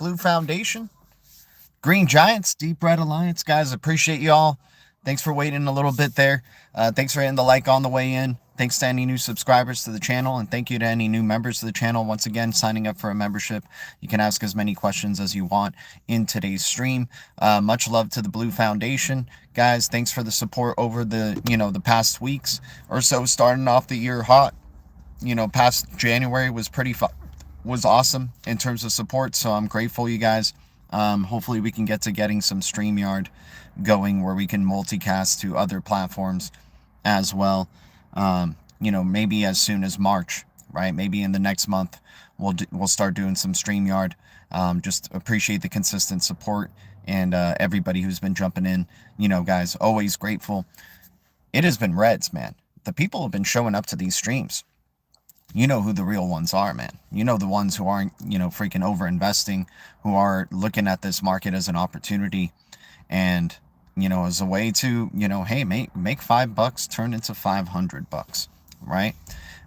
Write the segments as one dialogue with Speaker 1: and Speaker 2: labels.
Speaker 1: Blue Foundation, Green Giants, Deep Red Alliance. Guys, appreciate you all. Thanks for waiting a little bit there. Thanks for hitting the like on the way in. Thanks to any new subscribers to the channel, and thank you to any new members to the channel. Once again, signing up for a membership, you can ask as many questions as you want in today's stream. Much love to the Blue Foundation. Guys, thanks for the support over the past weeks or so, starting off the year hot. Past January was was awesome in terms of support, so I'm grateful, you guys. Hopefully we can get to getting some StreamYard going where we can multicast to other platforms as well. Maybe as soon as March, right? Maybe in the next month we'll start doing some StreamYard. Just appreciate the consistent support and everybody who's been jumping in. Guys, always grateful. It has been Reds, man. The people have been showing up to these streams. You know who the real ones are, man. You know the ones who aren't, freaking over-investing, who are looking at this market as an opportunity and, as a way to, hey, make $5 turn into $500, right?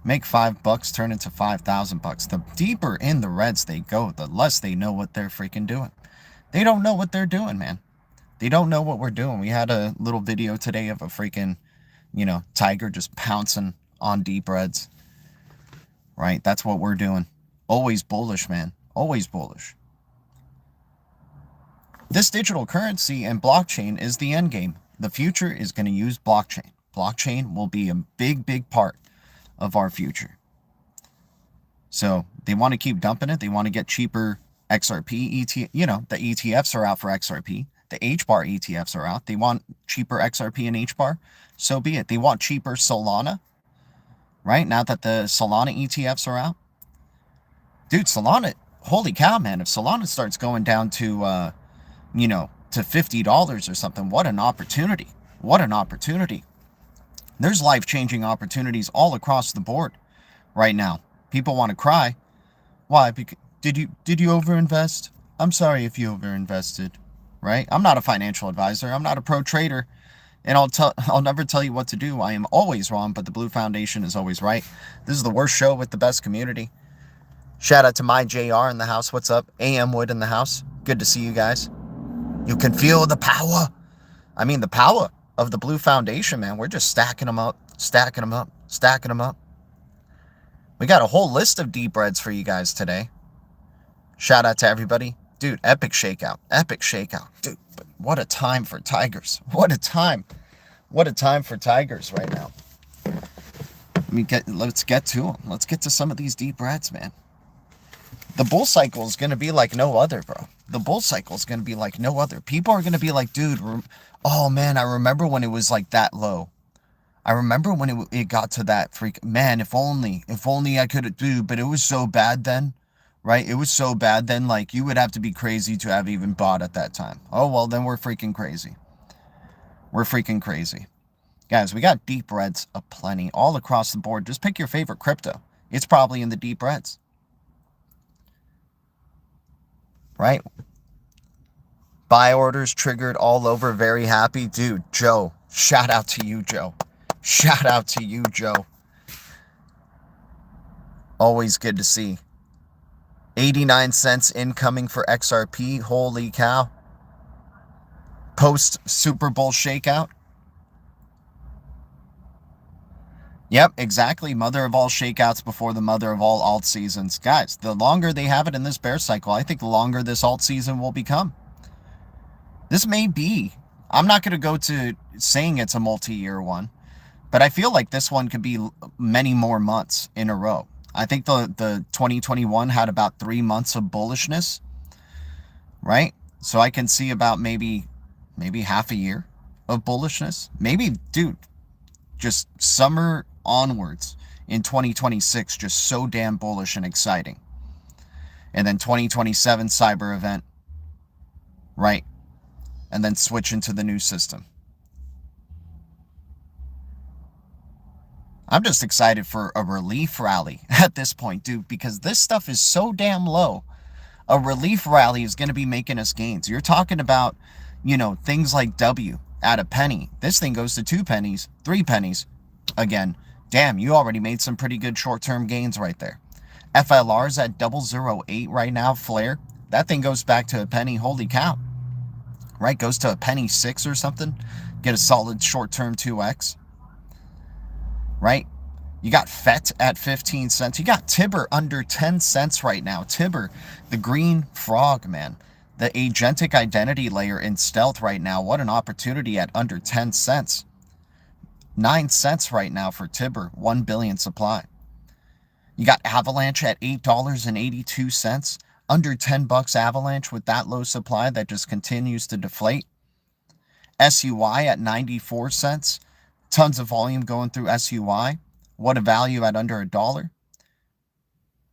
Speaker 1: Make $5 turn into $5,000. The deeper in the Reds they go, the less they know what they're freaking doing. They don't know what they're doing, man. They don't know what we're doing. We had a little video today of a freaking, tiger just pouncing on deep Reds. Right? That's what we're doing. Always bullish, man. Always bullish. This digital currency and blockchain is the end game. The future is going to use blockchain. Blockchain will be a big, big part of our future. So they want to keep dumping it. They want to get cheaper XRP ETF. The ETFs are out for XRP. The HBAR ETFs are out. They want cheaper XRP and HBAR. So be it. They want cheaper Solana. Right? Now that the Solana ETFs are out. Dude, Solana, holy cow, man. If Solana starts going down to, to $50 or something, what an opportunity. What an opportunity. There's life-changing opportunities all across the board right now. People want to cry. Why? Because, did you overinvest? I'm sorry if you overinvested. Right? I'm not a financial advisor. I'm not a pro trader. And I'll never tell you what to do. I am always wrong, but the Blue Foundation is always right. This is the worst show with the best community. Shout out to my JR in the house. What's up? AM Wood in the house. Good to see you guys. You can feel the power. I mean, the power of the Blue Foundation, man. We're just stacking them up, stacking them up, stacking them up. We got a whole list of deep Reds for you guys today. Shout out to everybody. Dude, epic shakeout. Epic shakeout. Dude, but what a time for Tigers. What a time. What a time for Tigers right now. Let's get to them. Let's get to some of these deep Reds, man. The bull cycle is going to be like no other, bro. The bull cycle is going to be like no other. People are going to be like, dude, oh, man, I remember when it was like that low. I remember when it got to that freak. Man, if only I could do, but it was so bad then. Right? It was so bad then, like, you would have to be crazy to have even bought at that time. Oh, well, then we're freaking crazy. We're freaking crazy. Guys, we got deep Reds aplenty all across the board. Just pick your favorite crypto. It's probably in the deep Reds. Right? Buy orders triggered all over. Very happy. Dude, Joe. Shout out to you, Joe. Shout out to you, Joe. Always good to see. 89 cents incoming for XRP. Holy cow. Post Super Bowl shakeout. Yep, exactly. Mother of all shakeouts before the mother of all alt seasons. Guys, the longer they have it in this bear cycle, I think the longer this alt season will become. This may be. I'm not going to go to saying it's a multi-year one, but I feel like this one could be many more months in a row. I think the 2021 had about 3 months of bullishness, right? So I can see about maybe half a year of bullishness. Maybe, dude, just summer onwards in 2026, just so damn bullish and exciting. And then 2027 cyber event, right? And then switch into the new system. I'm just excited for a relief rally at this point, dude, because this stuff is so damn low. A relief rally is going to be making us gains. You're talking about, things like W at a penny. This thing goes to 2 pennies, 3 pennies. Again, damn, you already made some pretty good short-term gains right there. FLR's at 008 right now, Flare. That thing goes back to a penny. Holy cow. Right? Goes to a penny 6 or something. Get a solid short-term 2x. Right? You got FET at 15 cents. You got TIBBIR under 10 cents right now. TIBBIR, the green frog, man. The agentic identity layer in stealth right now. What an opportunity at under 10 cents. 9 cents right now for TIBBIR. 1 billion supply. You got Avalanche at $8.82. Under 10 bucks Avalanche with that low supply that just continues to deflate. SUI at 94 cents. Tons of volume going through SUI. What a value at under $1.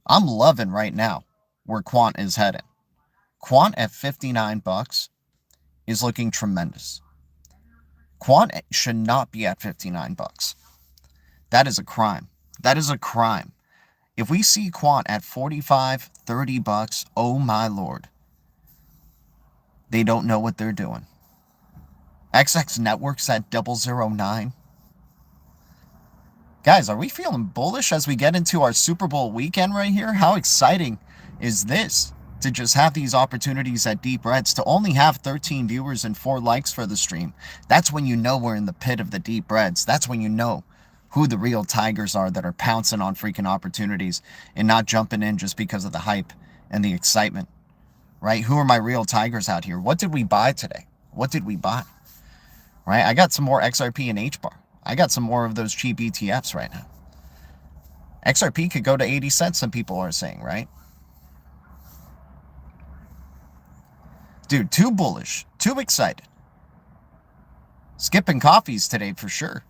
Speaker 1: I'm loving right now where Quant is headed. Quant at 59 bucks is looking tremendous. Quant should not be at 59 bucks. That is a crime. That is a crime. If we see Quant at 45, 30 bucks, oh my lord. They don't know what they're doing. XX Networks at 009. Guys, are we feeling bullish as we get into our Super Bowl weekend right here? How exciting is this to just have these opportunities at Deep Reds, to only have 13 viewers and 4 likes for the stream? That's when you know we're in the pit of the Deep Reds. That's when you know who the real tigers are that are pouncing on freaking opportunities and not jumping in just because of the hype and the excitement, right? Who are my real tigers out here? What did we buy today? What did we buy? Right? I got some more XRP and HBAR. I got some more of those cheap ETFs right now. XRP could go to 80 cents, some people are saying, right? Dude, too bullish, too excited. Skipping coffees today for sure.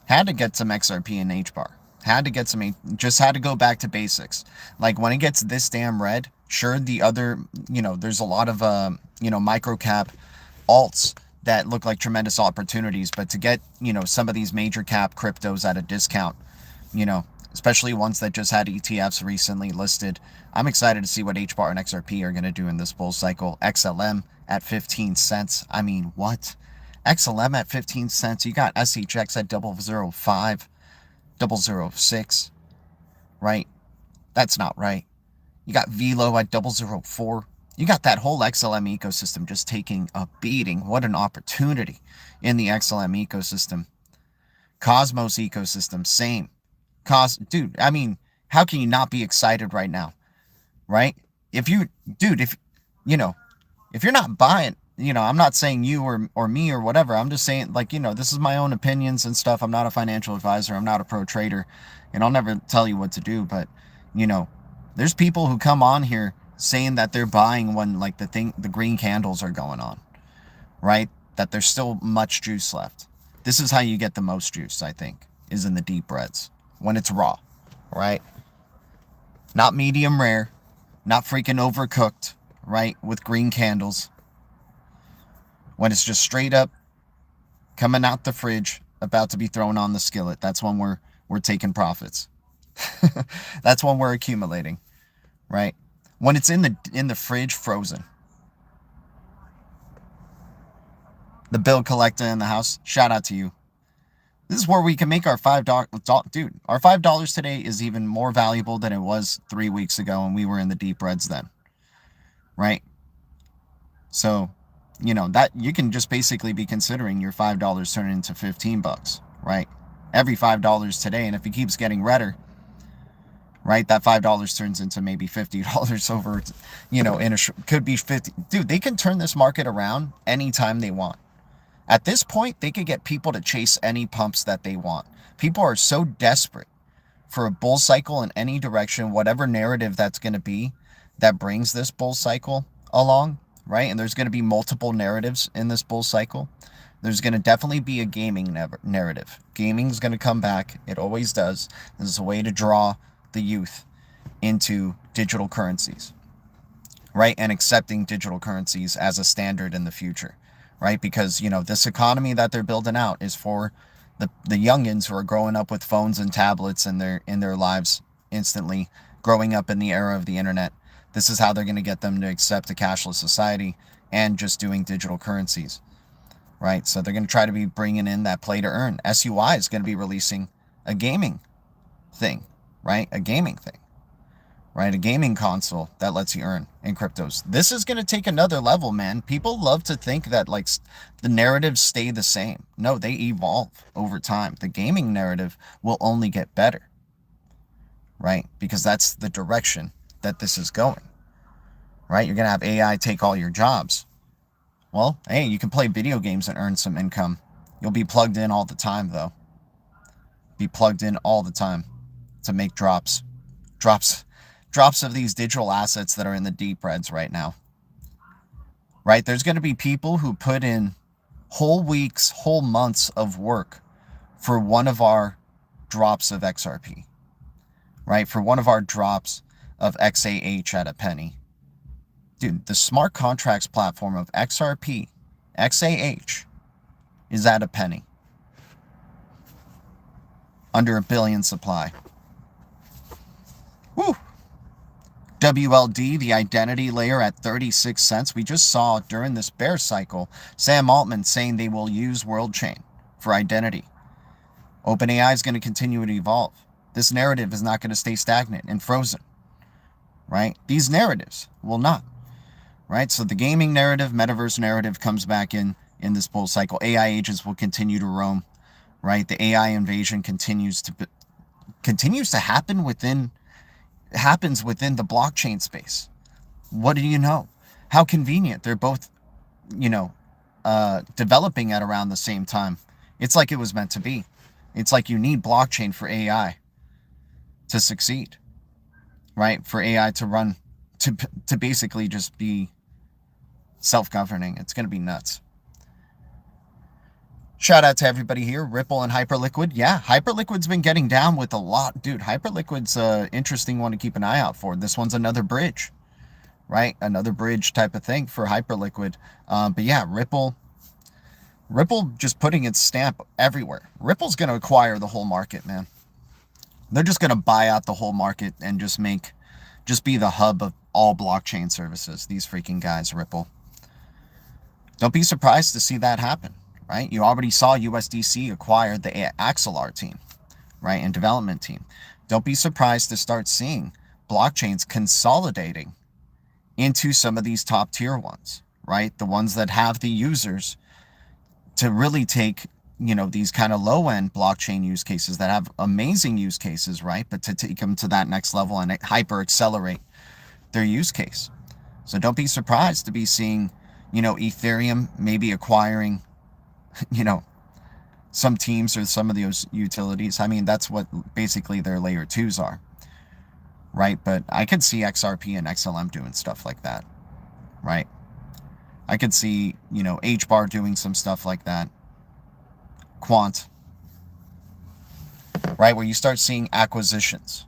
Speaker 1: Had to get some XRP and HBAR. Had to get some, just had to go back to basics. Like when it gets this damn red, sure, the other, there's a lot of, micro cap alts that look like tremendous opportunities, but to get, some of these major cap cryptos at a discount, especially ones that just had ETFs recently listed, I'm excited to see what HBAR and XRP are going to do in this bull cycle. XLM at 15 cents. I mean, what? XLM at 15 cents. You got SHX at 005, 006, right? That's not right. You got Velo at 004. You got that whole XLM ecosystem just taking a beating. What an opportunity in the XLM ecosystem. Cosmos ecosystem, same. Dude, I mean, how can you not be excited right now? Right? If you're not buying, I'm not saying you or me or whatever. I'm just saying, this is my own opinions and stuff. I'm not a financial advisor. I'm not a pro trader. And I'll never tell you what to do. But, there's people who come on here saying that they're buying when the green candles are going on, right? That there's still much juice left. This is how you get the most juice, I think, is in the deep reds when it's raw, right? Not medium rare, not freaking overcooked, right? With green candles. When it's just straight up coming out the fridge, about to be thrown on the skillet. That's when we're taking profits. That's when we're accumulating, right? When it's in the fridge, frozen. The bill collector in the house, shout out to you. This is where we can make our $5. Dude, our $5 today is even more valuable than it was 3 weeks ago when we were in the deep reds then. Right? So, that you can just basically be considering your $5 turning into 15 bucks, right? Every $5 today, and if it keeps getting redder, right, that $5 turns into maybe $50 over, could be 50. Dude, they can turn this market around anytime they want. At this point, they could get people to chase any pumps that they want. People are so desperate for a bull cycle in any direction, whatever narrative that's going to be that brings this bull cycle along, right? And there's going to be multiple narratives in this bull cycle. There's going to definitely be a gaming narrative. Gaming's going to come back. It always does. This is a way to draw the youth into digital currencies, right? And accepting digital currencies as a standard in the future, right? Because, this economy that they're building out is for the youngins who are growing up with phones and tablets in their lives instantly, growing up in the era of the internet. This is how they're going to get them to accept a cashless society and just doing digital currencies, right? So they're going to try to be bringing in that play to earn. SUI is going to be releasing a gaming thing, right? A gaming thing, right? A gaming console that lets you earn in cryptos. This is going to take another level, man. People love to think that like the narratives stay the same. No, they evolve over time. The gaming narrative will only get better, right? Because that's the direction that this is going, right? You're going to have AI take all your jobs. Well, hey, you can play video games and earn some income. You'll be plugged in all the time, though. Be plugged in all the time to make drops of these digital assets that are in the deep reds right now, right? There's going to be people who put in whole weeks, whole months of work for one of our drops of XRP, right? For one of our drops of XAH at a penny. Dude, the smart contracts platform of XRP, XAH, is at a penny. Under 1 billion supply. Woo! WLD, the identity layer, at 36 cents. We just saw during this bear cycle, Sam Altman saying they will use WorldChain for identity. OpenAI is going to continue to evolve. This narrative is not going to stay stagnant and frozen, right? These narratives will not, right? So the gaming narrative, metaverse narrative comes back in this bull cycle. AI agents will continue to roam, right? The AI invasion continues to happens within the blockchain space. What do you know? How convenient. They're both, developing at around the same time. It's like it was meant to be. It's like you need blockchain for AI to succeed, right? For AI to run, to basically just be self-governing. It's going to be nuts. Shout out to everybody here. Ripple and Hyperliquid. Yeah, Hyperliquid's been getting down with a lot. Dude, Hyperliquid's an interesting one to keep an eye out for. This one's another bridge, right? Another bridge type of thing for Hyperliquid. But yeah, Ripple just putting its stamp everywhere. Ripple's going to acquire the whole market, man. They're just going to buy out the whole market and just be the hub of all blockchain services. These freaking guys, Ripple. Don't be surprised to see that happen. Right? You already saw USDC acquire the Axelar team, right? And development team. Don't be surprised to start seeing blockchains consolidating into some of these top tier ones, right? The ones that have the users to really take, these kind of low end blockchain use cases that have amazing use cases, right? But to take them to that next level and hyper accelerate their use case. So don't be surprised to be seeing, Ethereum maybe acquiring some teams or some of those utilities. I mean, that's what basically their layer 2s are, right? But I could see XRP and XLM doing stuff like that, right? I could see, HBAR doing some stuff like that. Quant, right? Where you start seeing acquisitions,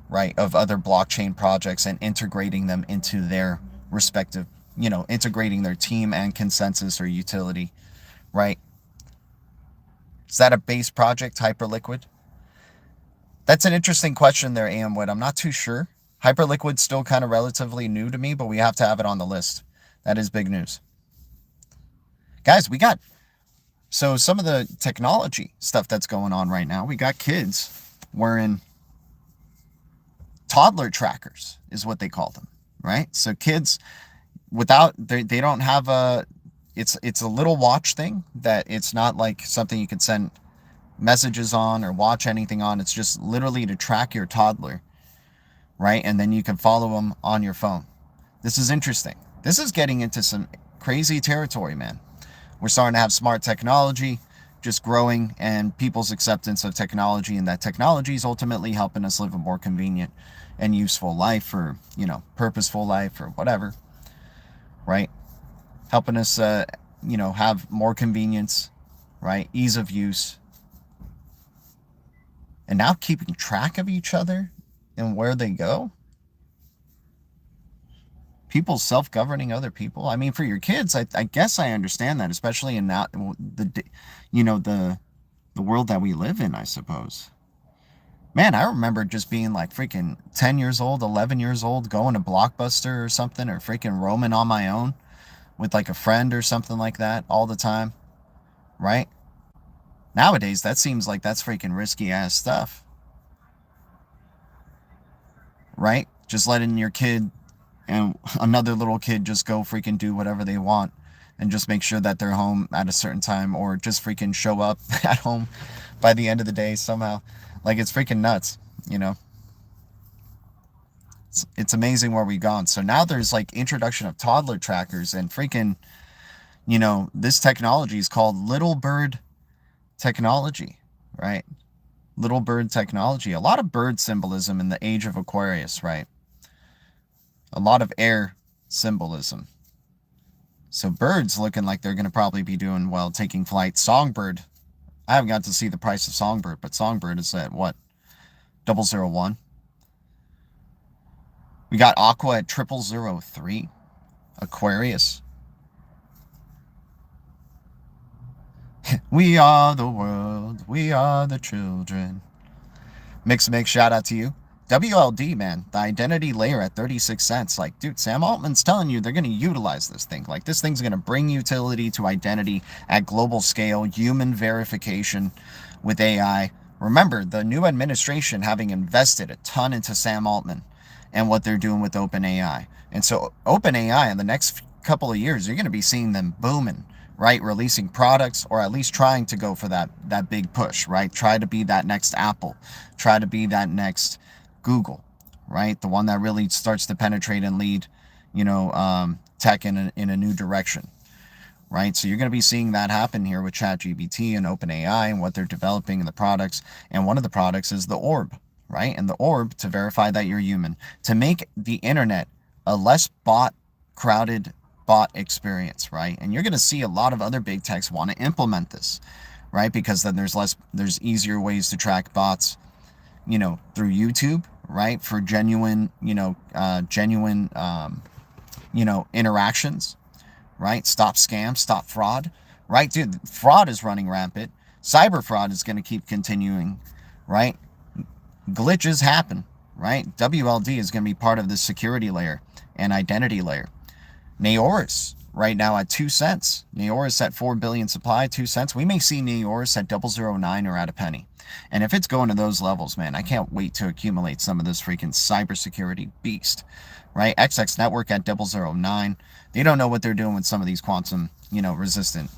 Speaker 1: right, of other blockchain projects and integrating them into their respective, integrating their team and consensus or utility. Right? Is that a base project, Hyperliquid? That's an interesting question there, Amwood. I'm not too sure. Hyperliquid's still kind of relatively new to me, but we have to have it on the list. That is big news. Guys, so some of the technology stuff that's going on right now, we got kids wearing toddler trackers, is what they call them, right? So kids, they don't have a... It's a little watch thing that it's not like something you can send messages on or watch anything on. It's just literally to track your toddler, right? And then you can follow them on your phone. This is interesting. This is getting into some crazy territory, man. We're starting to have smart technology just growing and people's acceptance of technology, and that technology is ultimately helping us live a more convenient and useful life, or, purposeful life, or whatever, right? Helping us, have more convenience, right? Ease of use. And now keeping track of each other and where they go. People self-governing other people. I mean, for your kids, I guess I understand that, especially in now the world that we live in, I suppose. Man, I remember just being like freaking 10 years old, 11 years old, going to Blockbuster or something, or freaking roaming on my own with like a friend or something like that all the time, right? Nowadays, that seems like that's freaking risky ass stuff, right? just letting your kid and another little kid just go freaking do whatever they want and just make sure that they're home at a certain time, or just freaking show up at home by the end of the day somehow. Like, it's freaking nuts, you know. It's amazing where we've gone. So now there's like introduction of toddler trackers and freaking, you know, this technology is called little bird technology, right? Little bird technology. A lot of bird symbolism in the age of Aquarius, right? A lot of air symbolism. So birds looking like they're going to probably be doing well, taking flight. Songbird. I haven't got to see the price of Songbird, but Songbird is at what? 001. We got Aqua at 0003. Aquarius. We are the world. We are the children. Mix, shout out to you. WLD, man, the identity layer at 36 cents. Like, dude, Sam Altman's telling you they're going to utilize this thing. Like, this thing's going to bring utility to identity at global scale, human verification with AI. Remember, the new administration having invested a ton into Sam Altman and what they're doing with OpenAI. And so OpenAI in the next couple of years, you're going to be seeing them booming, right? Releasing products, or at least trying to go for that big push, right? Try to be that next Apple. Try to be that next Google, right? The one that really starts to penetrate and lead, you know, tech in a new direction, right? So you're going to be seeing that happen here with ChatGPT and OpenAI and what they're developing in the products. And one of the products is the orb, right? And the orb to verify that you're human, to make the internet a less crowded bot experience, right? And you're going to see a lot of other big techs want to implement this, right? Because then there's easier ways to track bots, you know, through YouTube, right? For genuine interactions, right? Stop scams, stop fraud, right? Dude, fraud is running rampant. Cyber fraud is going to keep continuing, right? Glitches happen, right? WLD is going to be part of the security layer and identity layer. Naoris right now at 2 cents. Naoris at 4 billion supply, 2 cents. We may see Naoris at 009 or at a penny. And if it's going to those levels, man, I can't wait to accumulate some of this freaking cybersecurity beast, right? XX Network at 009. They don't know what they're doing with some of these quantum, you know, resistant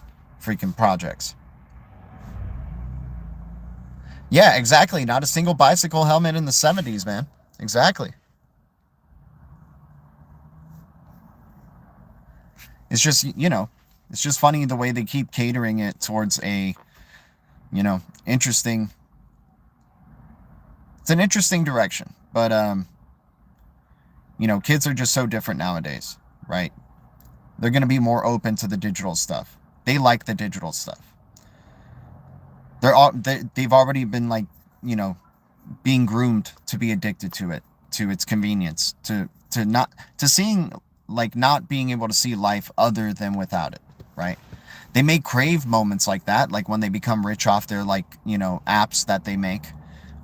Speaker 1: freaking projects. Yeah, exactly. Not a single bicycle helmet in the 70s, man. Exactly. It's just, you know, it's just funny the way they keep catering it towards a, you know, interesting. It's an interesting direction, but, you know, kids are just so different nowadays, right? They're going to be more open to the digital stuff. They like the digital stuff. They've already been, like, you know, being groomed to be addicted to it, to its convenience, to seeing, like, not being able to see life other than without it, right? They may crave moments like that, like when they become rich off their, like, you know, apps that they make,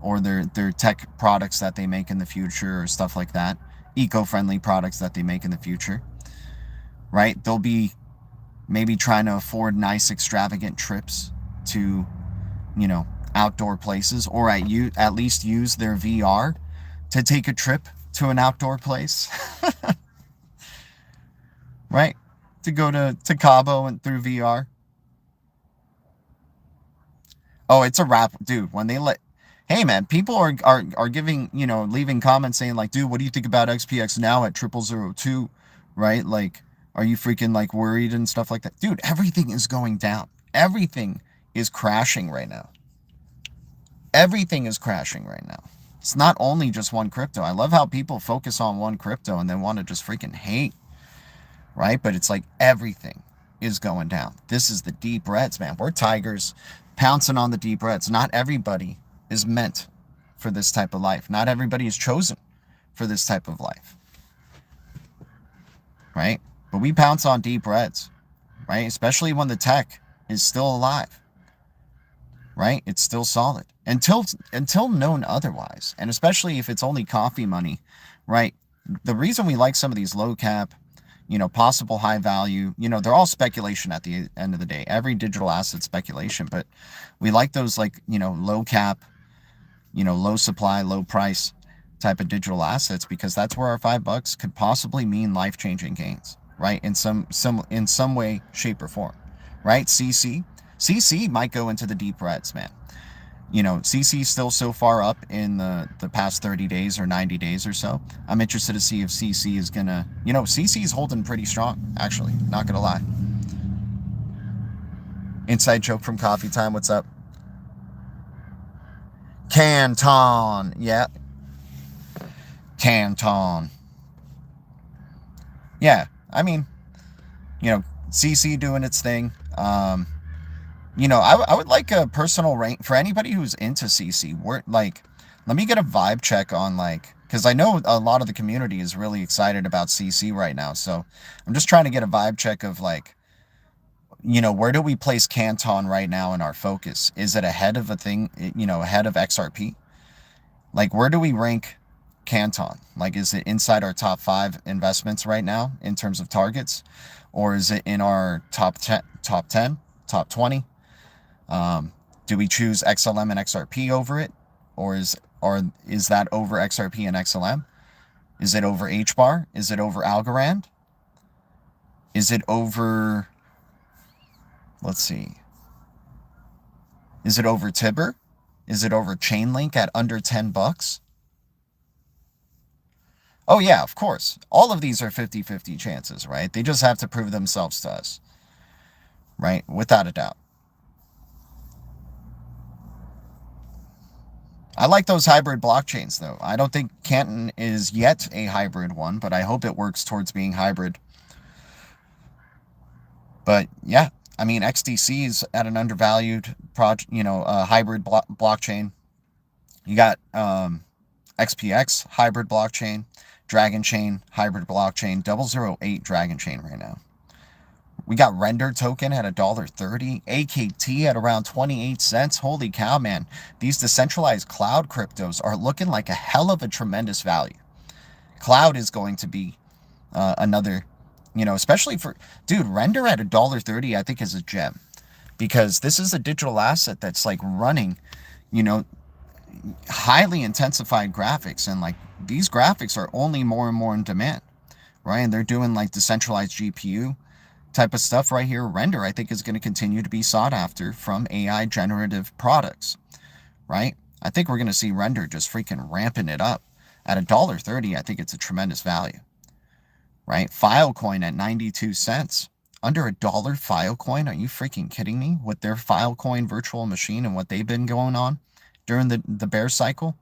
Speaker 1: or their tech products that they make in the future, or stuff like that, eco-friendly products that they make in the future, right? They'll be maybe trying to afford nice, extravagant trips to, you know, outdoor places, or at least use their VR to take a trip to an outdoor place. Right? To go to Cabo and through VR. Oh, it's a wrap, dude. When they hey man, people are giving, you know, leaving comments saying like, dude, what do you think about XPX now at 0002? Right? Like, are you freaking like worried and stuff like that? Dude, everything is going down. Everything is crashing right now. Everything is crashing right now. It's not only just one crypto. I love how people focus on one crypto and then want to just freaking hate, right? But it's like everything is going down. This is the deep reds, man. We're tigers pouncing on the deep reds. Not everybody is meant for this type of life. Not everybody is chosen for this type of life, right? But we pounce on deep reds, right? Especially when the tech is still alive, right? It's still solid until known otherwise. And especially if it's only coffee money, right? The reason we like some of these low cap, you know, possible high value, you know, they're all speculation at the end of the day. Every digital asset speculation, but we like those, like, you know, low cap, you know, low supply, low price type of digital assets, because that's where our $5 could possibly mean life-changing gains, right? In some way, shape, or form, right? CC might go into the deep reds, man. You know, CC is still so far up in the past 30 days or 90 days or so. I'm interested to see if CC is gonna, you know, CC is holding pretty strong, actually, not gonna lie. Inside joke from Coffee Time, what's up? Canton, yeah. Canton. Yeah, I mean, you know, CC doing its thing. You know, I would like a personal rank for anybody who's into CC. Like, let me get a vibe check on, like, because I know a lot of the community is really excited about CC right now. So I'm just trying to get a vibe check of, like, you know, where do we place Canton right now in our focus? Is it ahead of ahead of XRP? Like, where do we rank Canton? Like, is it inside our top 5 investments right now in terms of targets? Or is it in our top 10, top 20? Do we choose XLM and XRP over it? Or is that over XRP and XLM? Is it over HBAR? Is it over Algorand? Is it over, let's see, is it over TIBBIR? Is it over Chainlink at under $10? Oh yeah, of course. All of these are 50-50 chances, right? They just have to prove themselves to us, right? Without a doubt. I like those hybrid blockchains, though. I don't think Canton is yet a hybrid one, but I hope it works towards being hybrid. But yeah, I mean, XDC is at an undervalued hybrid blockchain. You got XPX hybrid blockchain, Dragon Chain hybrid blockchain, 008 Dragon Chain right now. We got Render token at $1.30, AKT at around 28 cents. Holy cow, man. These decentralized cloud cryptos are looking like a hell of a tremendous value. Cloud is going to be another, you know, especially for, dude, Render at $1.30 I think is a gem, because this is a digital asset that's like running, you know, highly intensified graphics, and like these graphics are only more and more in demand, right? And they're doing like decentralized GPU type of stuff right here. Render, I think, is going to continue to be sought after from AI generative products, right? I think we're going to see Render just freaking ramping it up. At $1.30, I think it's a tremendous value, right? Filecoin at 92 cents. Under $1 Filecoin? Are you freaking kidding me? With their Filecoin virtual machine and what they've been going on during the bear cycle?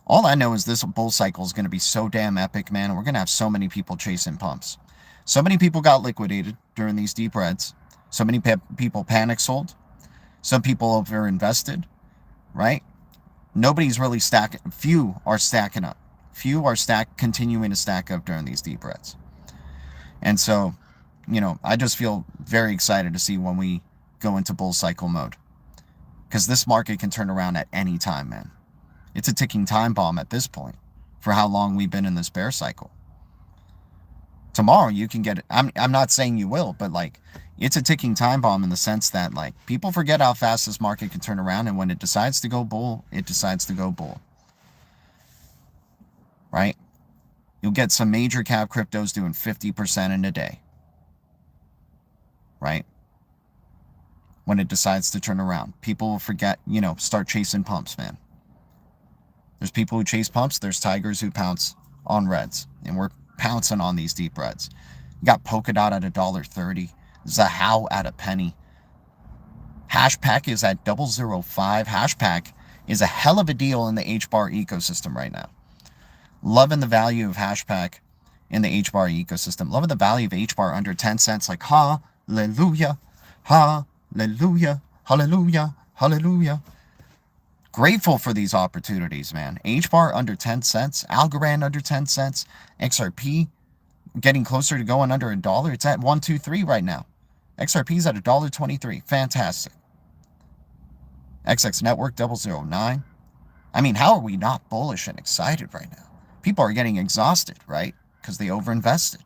Speaker 1: All I know is this bull cycle is going to be so damn epic, man. We're going to have so many people chasing pumps. So many people got liquidated during these deep reds. So many people panic sold. Some people over invested, right? Nobody's really stacking. Few are stacking up. Few are continuing to stack up during these deep reds. And so, you know, I just feel very excited to see when we go into bull cycle mode, because this market can turn around at any time, man. It's a ticking time bomb at this point for how long we've been in this bear cycle. Tomorrow you can get it. I'm not saying you will, but like, it's a ticking time bomb in the sense that, like, people forget how fast this market can turn around, and when it decides to go bull, it decides to go bull, right? You'll get some major cap cryptos doing 50% in a day, right? When it decides to turn around, people will forget, you know, start chasing pumps, man. There's people who chase pumps. There's tigers who pounce on reds, and we're pouncing on these deep reds. You got Polkadot at $1.30, Zahao at a penny. Hashpack is at 005. Hashpack is a hell of a deal in the HBAR ecosystem right now. Loving the value of Hashpack in the HBAR ecosystem. Loving the value of HBAR under 10 cents. Like, hallelujah, hallelujah, hallelujah, hallelujah. Grateful for these opportunities, man. HBAR under 10 cents, Algorand under 10 cents, XRP getting closer to going under $1. It's at 123 right now. XRP is at $1.23. Fantastic. XX Network 009. I mean, how are we not bullish and excited right now? People are getting exhausted, right? Because they overinvested.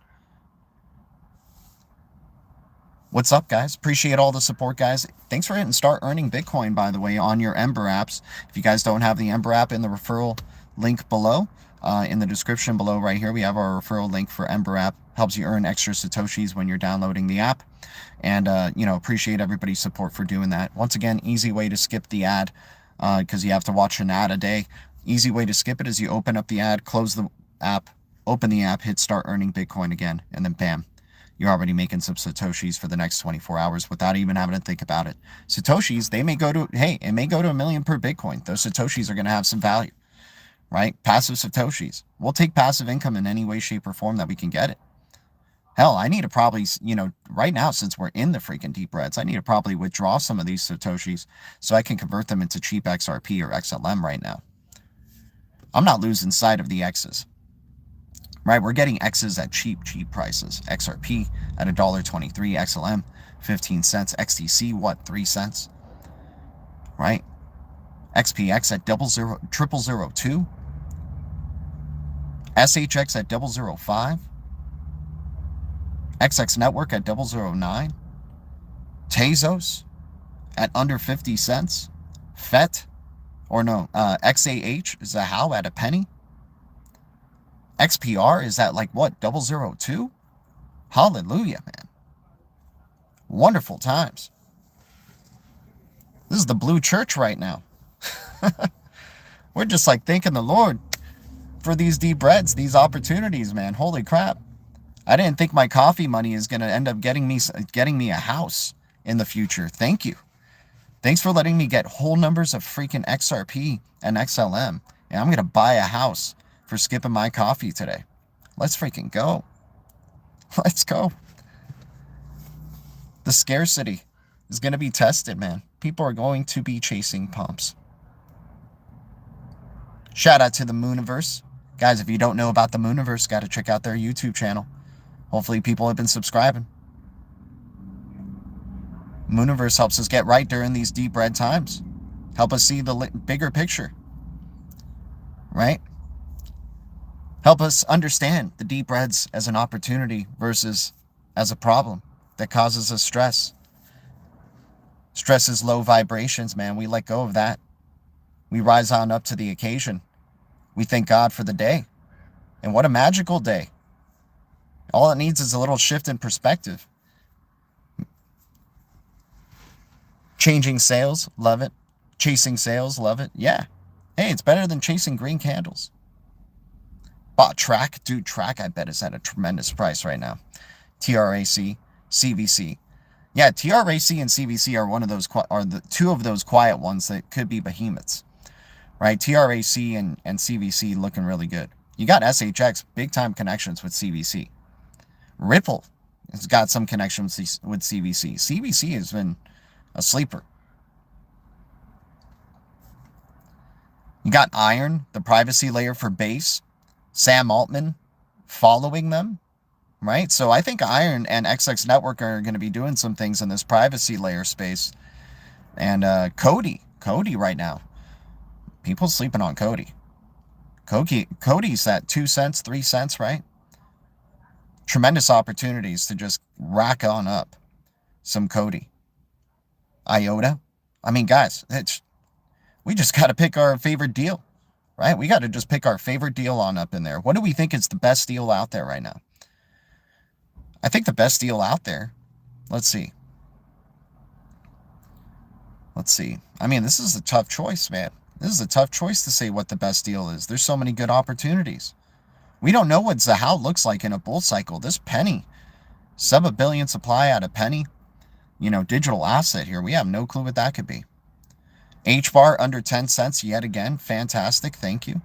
Speaker 1: What's up, guys? Appreciate all the support, guys. Thanks for hitting start earning Bitcoin, by the way, on your EMBER apps. If you guys don't have the EMBER app in the referral link below. In the description below right here, we have our referral link for EMBER app. Helps you earn extra Satoshis when you're downloading the app. And, appreciate everybody's support for doing that. Once again, easy way to skip the ad because you have to watch an ad a day. Easy way to skip it is you open up the ad, close the app, open the app, hit start earning Bitcoin again, and then bam, you're already making some Satoshis for the next 24 hours without even having to think about it. Satoshis, they may go to, it may go to $1 million per Bitcoin. Those Satoshis are going to have some value, right? Passive Satoshis. We'll take passive income in any way, shape, or form that we can get it. Hell, I need to probably, right now, since we're in the freaking deep reds, I need to probably withdraw some of these Satoshis so I can convert them into cheap XRP or XLM right now. I'm not losing sight of the X's. Right, we're getting X's at cheap prices. XRP at $1.23, XLM 15 cents, XDC what 3 cents, right? XPX at 0002, SHX at 005, XX Network at 009, Tezos at under 50 cents, FET XAH is a how at a penny. XPR is at like what, 002? Hallelujah, man. Wonderful times. This is the blue church right now. We're just like thanking the Lord for these deep reds, these opportunities, man. Holy crap. I didn't think my coffee money is going to end up getting me a house in the future. Thank you. Thanks for letting me get whole numbers of freaking XRP and XLM. And I'm going to buy a house for skipping my coffee today. Let's freaking go. Let's go. The scarcity is going to be tested, man. People are going to be chasing pumps. Shout out to the Mooniverse. Guys, if you don't know about the Mooniverse, got to check out their YouTube channel. Hopefully people have been subscribing. Mooniverse helps us get right during these deep red times. Help us see the bigger picture. Right? Help us understand the deep reds as an opportunity versus as a problem that causes us stress. Stress is low vibrations, man. We let go of that. We rise on up to the occasion. We thank God for the day. And what a magical day. All it needs is a little shift in perspective. Changing sales, love it. Chasing sales, love it. Yeah. Hey, it's better than chasing green candles. Bought Track. Dude, Track, I bet, is at a tremendous price right now. TRAC, CVC. Yeah, TRAC and CVC are the two of those quiet ones that could be behemoths. Right? TRAC and CVC looking really good. You got SHX, big time connections with CVC. Ripple has got some connections with CVC. CVC has been a sleeper. You got Iron, the privacy layer for Base. Sam Altman following them, right? So I think Iron and XX Network are going to be doing some things in this privacy layer space. And Cody right now. People sleeping on Cody. Cody's at 2 cents, 3 cents, right? Tremendous opportunities to just rack on up some Cody. IOTA. I mean, guys, we just got to pick our favorite deal, right? We got to just pick our favorite deal on up in there. What do we think is the best deal out there right now? I think the best deal out there, let's see. I mean, this is a tough choice, man. This is a tough choice to say what the best deal is. There's so many good opportunities. We don't know what Zahao looks like in a bull cycle. This penny, sub-1 billion supply at a penny, digital asset here. We have no clue what that could be. HBAR under 10 cents yet again. Fantastic. Thank you.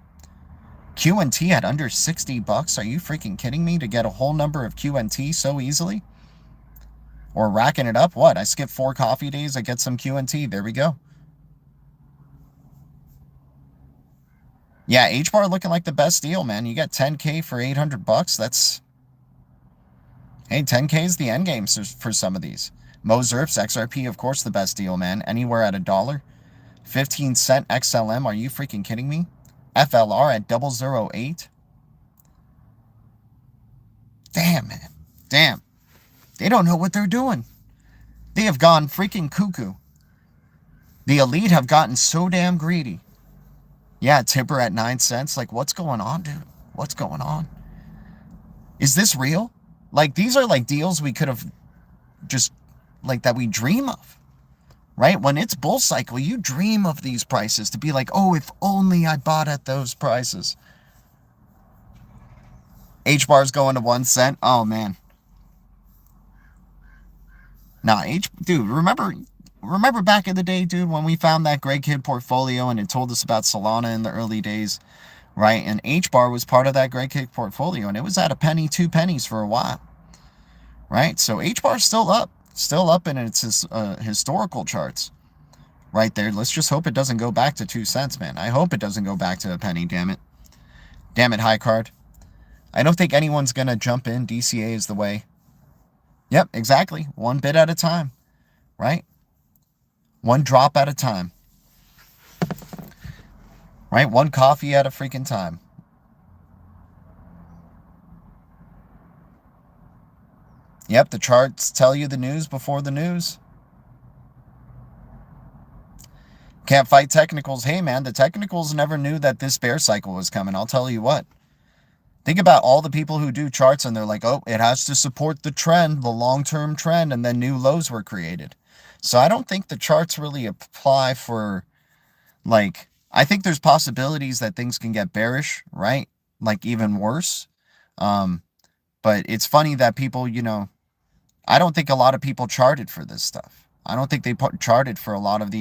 Speaker 1: QNT at under $60. Are you freaking kidding me to get a whole number of QNT so easily? Or racking it up? What? I skip 4 coffee days. I get some QNT. There we go. Yeah, HBAR looking like the best deal, man. You get 10K for $800. That's... Hey, 10K is the end game for some of these. Mozerps, XRP, of course, the best deal, man. Anywhere at $1. 15 cent XLM. Are you freaking kidding me? FLR at 008. Damn, man. Damn. They don't know what they're doing. They have gone freaking cuckoo. The elite have gotten so damn greedy. Yeah, TIBBIR at 9 cents. Like, what's going on, dude? What's going on? Is this real? Like, these are like deals we could have just, like, that we dream of, right? When it's bull cycle, you dream of these prices to be like, oh, if only I bought at those prices. HBAR's going to 1 cent. Oh, man. Nah, dude, remember back in the day, dude, when we found that Greg Kidd portfolio and it told us about Solana in the early days, right? And HBAR was part of that Greg Kidd portfolio, and it was at a penny, 2 pennies for a while, right? So HBAR's still up in its historical charts, right there. Let's just hope it doesn't go back to 2 cents, man. I hope it doesn't go back to a penny, damn it. Damn it, high card. I don't think anyone's going to jump in. DCA is the way. Yep, exactly. One bit at a time, right? One drop at a time, right? One coffee at a freaking time. Yep, the charts tell you the news before the news. Can't fight technicals. Hey, man, the technicals never knew that this bear cycle was coming. I'll tell you what. Think about all the people who do charts and they're like, oh, it has to support the trend, the long-term trend, and then new lows were created. So I don't think the charts really apply for, like, I think there's possibilities that things can get bearish, right? Like even worse. But it's funny that people, I don't think a lot of people charted for this stuff. I don't think they charted for a lot of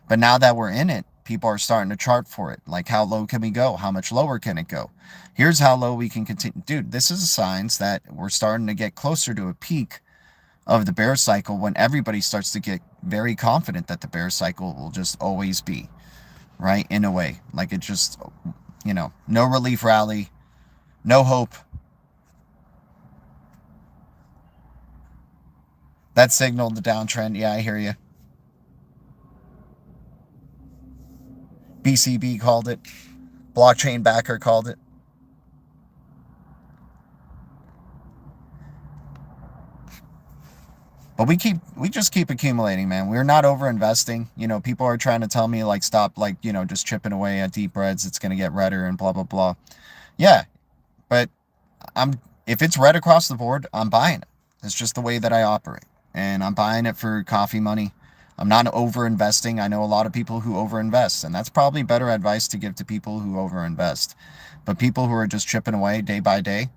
Speaker 1: but now that we're in it, people are starting to chart for it. Like, how low can we go? How much lower can it go? Here's how low we can continue. Dude, this is signs that we're starting to get closer to a peak of the bear cycle when everybody starts to get very confident that the bear cycle will just always be, right? In a way, like it just, no relief rally, no hope. That signaled the downtrend. Yeah, I hear you. BCB called it. Blockchain backer called it. But we just keep accumulating, man. We're not over investing. People are trying to tell me like stop, like, just chipping away at deep reds. It's gonna get redder and blah blah blah. Yeah, but if it's red across the board, I'm buying it. It's just the way that I operate, and I'm buying it for coffee money. I'm not over investing. I know a lot of people who over invest, and that's probably better advice to give to people who over invest. But people who are just chipping away day by day,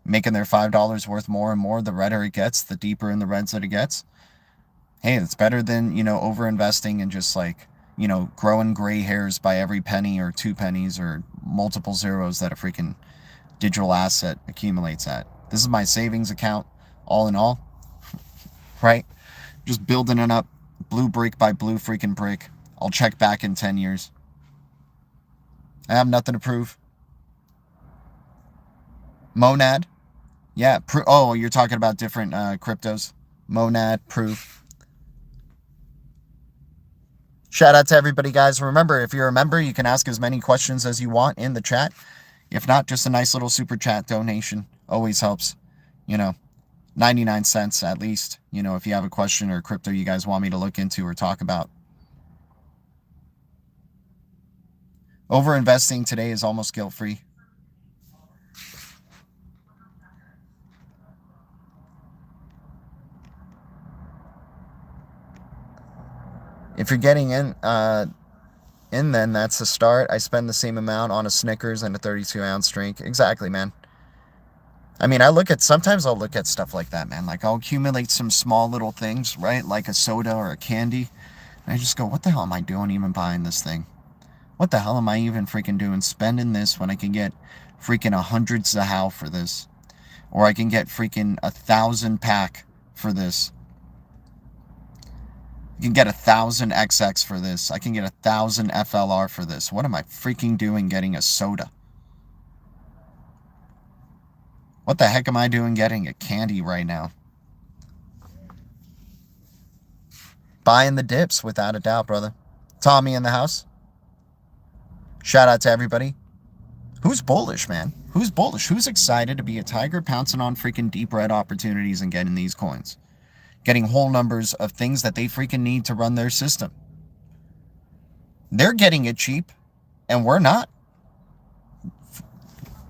Speaker 1: making their $5 worth more and more, the redder it gets, the deeper in the reds that it gets. Hey, it's better than, over investing and just like, growing gray hairs by every penny or 2 pennies or multiple zeros that a freaking digital asset accumulates at. This is my savings account, all in all, right? Just building it up, blue brick by blue freaking brick. I'll check back in 10 years. I have nothing to prove. Monad. Yeah. Oh, you're talking about different cryptos. Monad, proof. Shout out to everybody, guys. Remember, if you're a member, you can ask as many questions as you want in the chat. If not, just a nice little super chat donation always helps. 99 cents at least, if you have a question or crypto you guys want me to look into or talk about. Over investing today is almost guilt-free. If you're getting in, then that's the start. I spend the same amount on a Snickers and a 32-ounce drink. Exactly, man. I mean, sometimes I'll look at stuff like that, man. Like, I'll accumulate some small little things, right? Like a soda or a candy. And I just go, what the hell am I doing even buying this thing? What the hell am I even freaking doing spending this when I can get freaking 100 Zahao for this? Or I can get freaking 1,000 pack for this. I can get 1,000 XX for this. I can get 1,000 FLR for this. What am I freaking doing getting a soda? What the heck am I doing getting a candy right now? Buying the dips, without a doubt, brother. Tommy in the house. Shout out to everybody. Who's bullish, man? Who's bullish? Who's excited to be a tiger pouncing on freaking deep red opportunities and getting these coins? Getting whole numbers of things that they freaking need to run their system. They're getting it cheap, and we're not.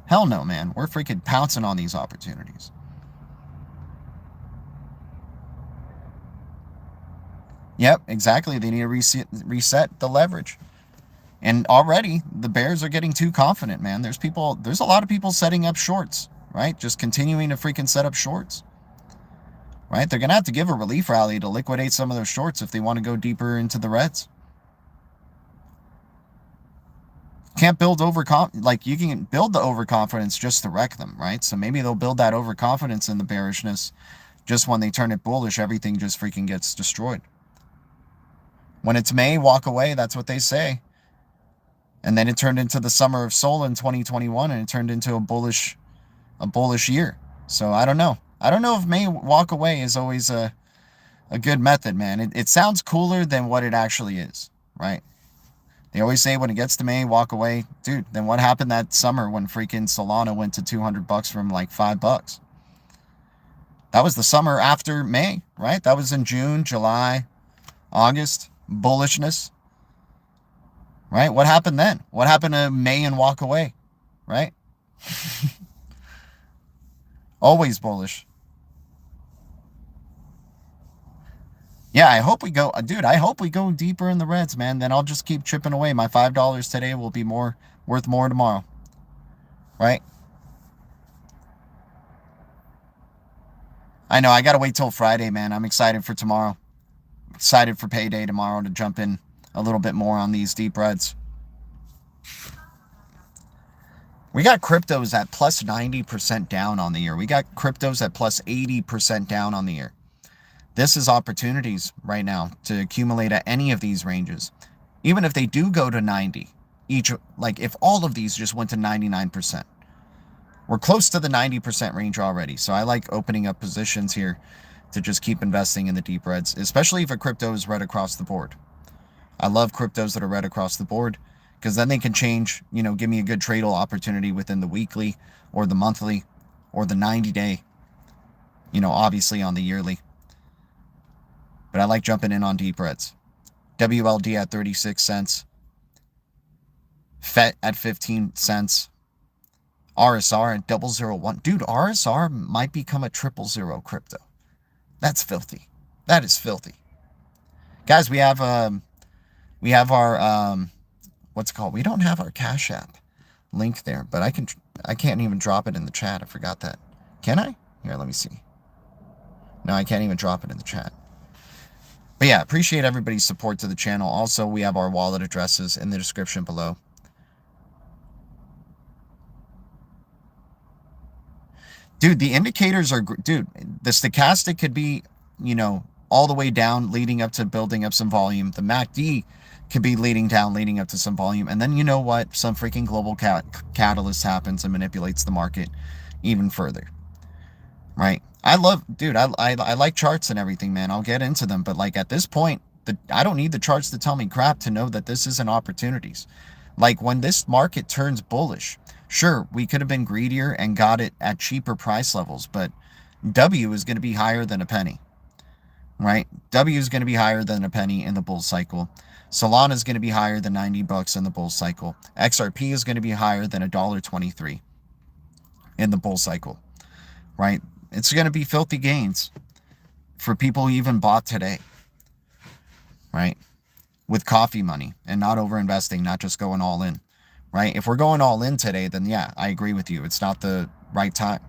Speaker 1: Hell no, man. We're freaking pouncing on these opportunities. Yep, exactly. They need to reset the leverage. And already the bears are getting too confident, man. There's a lot of people setting up shorts, right? Just continuing to freaking set up shorts, right? They're going to have to give a relief rally to liquidate some of those shorts if they want to go deeper into the reds. Can't build like you can build the overconfidence just to wreck them, right? So maybe they'll build that overconfidence in the bearishness. Just when they turn it bullish, everything just freaking gets destroyed. When it's May, walk away. That's what they say. And then it turned into the summer of soul in 2021, and it turned into a bullish year. So I don't know. I don't know if May walk away is always a good method, man. It sounds cooler than what it actually is, right? They always say when it gets to May, walk away. Dude, then what happened that summer when freaking Solana went to $200 from like $5? That was the summer after May, right? That was in June, July, August. Bullishness. Right? What happened then? What happened to May and walk away? Right? Always bullish. Yeah, I hope we go, dude, I hope we go deeper in the reds, man. Then I'll just keep chipping away. My $5 today will be worth more tomorrow. Right? I know, I got to wait till Friday, man. I'm excited for tomorrow. Excited for payday tomorrow to jump in a little bit more on these deep reds. We got cryptos at plus 90% down on the year. We got cryptos at plus 80% down on the year. This is opportunities right now to accumulate at any of these ranges. Even if they do go to 90, each, like if all of these just went to 99%. We're close to the 90% range already. So I like opening up positions here to just keep investing in the deep reds, especially if a crypto is red across the board. I love cryptos that are red across the board because then they can change, give me a good trade opportunity within the weekly or the monthly or the 90-day, obviously on the yearly. But I like jumping in on deep reds. WLD at 36 cents. FET at 15 cents. RSR at 001. Dude, RSR might become a 000 crypto. That's filthy. That is filthy. Guys, we have our, what's it called? We don't have our Cash App link there, but I can't even drop it in the chat. I forgot that. Can I? Here, let me see. No, I can't even drop it in the chat. But yeah, appreciate everybody's support to the channel. Also, we have our wallet addresses in the description below. Dude, the indicators are, dude, the stochastic could be, all the way down, leading up to building up some volume. The MACD could be leading down, leading up to some volume. And then you know what? Some freaking global catalyst happens and manipulates the market even further. Right? I like charts and everything, man. I'll get into them. But like at this point, I don't need the charts to tell me crap to know that this isn't opportunities. Like when this market turns bullish, sure, we could have been greedier and got it at cheaper price levels, but W is going to be higher than a penny, right? W is going to be higher than a penny in the bull cycle. Solana is going to be higher than $90 in the bull cycle. XRP is going to be higher than $1.23 in the bull cycle, right? It's going to be filthy gains for people who even bought today, right? With coffee money and not over investing, not just going all in, right? If we're going all in today, then yeah, I agree with you. It's not the right time,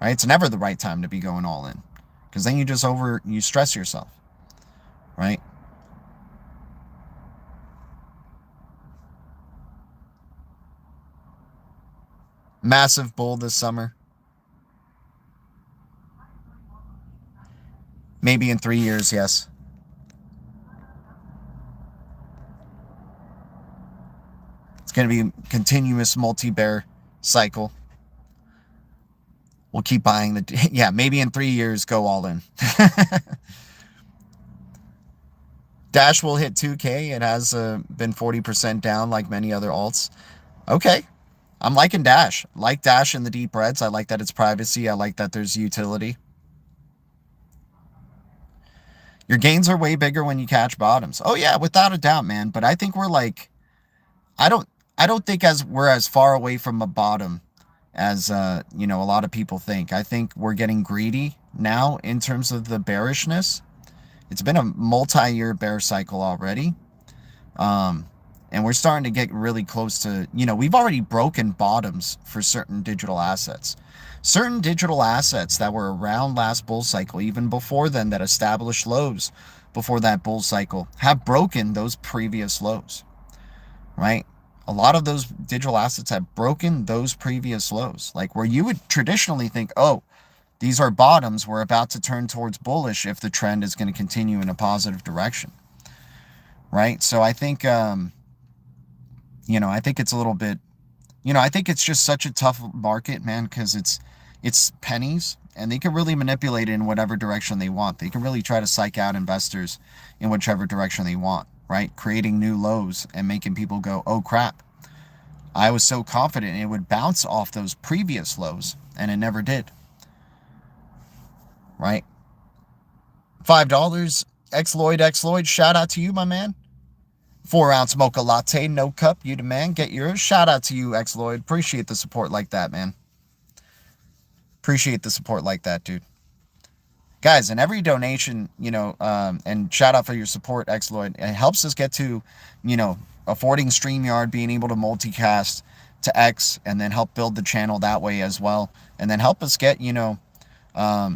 Speaker 1: right? It's never the right time to be going all in because then you stress yourself, right? Massive bull this summer. Maybe in 3 years, yes. It's going to be a continuous multi-bear cycle. We'll keep buying yeah, maybe in 3 years, go all in. Dash will hit 2K. It has been 40% down like many other alts. Okay. I'm liking Dash. Like Dash in the deep reds. I like that it's privacy. I like that there's utility. Your gains are way bigger when you catch bottoms. Oh yeah, without a doubt, man. But I think we're like, I don't think we're as far away from a bottom as you know, a lot of people think. I think we're getting greedy now in terms of the bearishness. It's been a multi-year bear cycle already. And we're starting to get really close to, you know, we've already broken bottoms for certain digital assets. Certain digital assets that were around last bull cycle, even before then, that established lows before that bull cycle, have broken those previous lows, right? A lot of those digital assets have broken those previous lows, like where you would traditionally think, oh, these are bottoms, we're about to turn towards bullish if the trend is going to continue in a positive direction, right? So I think, you know, I think it's a little bit, you know, I think it's just such a tough market, man, because it's pennies, and they can really manipulate it in whatever direction they want. They can really try to psych out investors in whichever direction they want, right? Creating new lows and making people go, oh crap, I was so confident it would bounce off those previous lows, and it never did, right? $5, X-Lloyd, shout out to you, my man. 4-ounce mocha latte, no cup, you the man, get yours. Shout out to you, X-Lloyd. Appreciate the support like that, man. Appreciate the support like that, dude. Guys, and every donation, you know, and shout out for your support, X-Lloyd. It helps us get to, you know, affording StreamYard, being able to multicast to X, and then help build the channel that way as well. And then help us get, you know,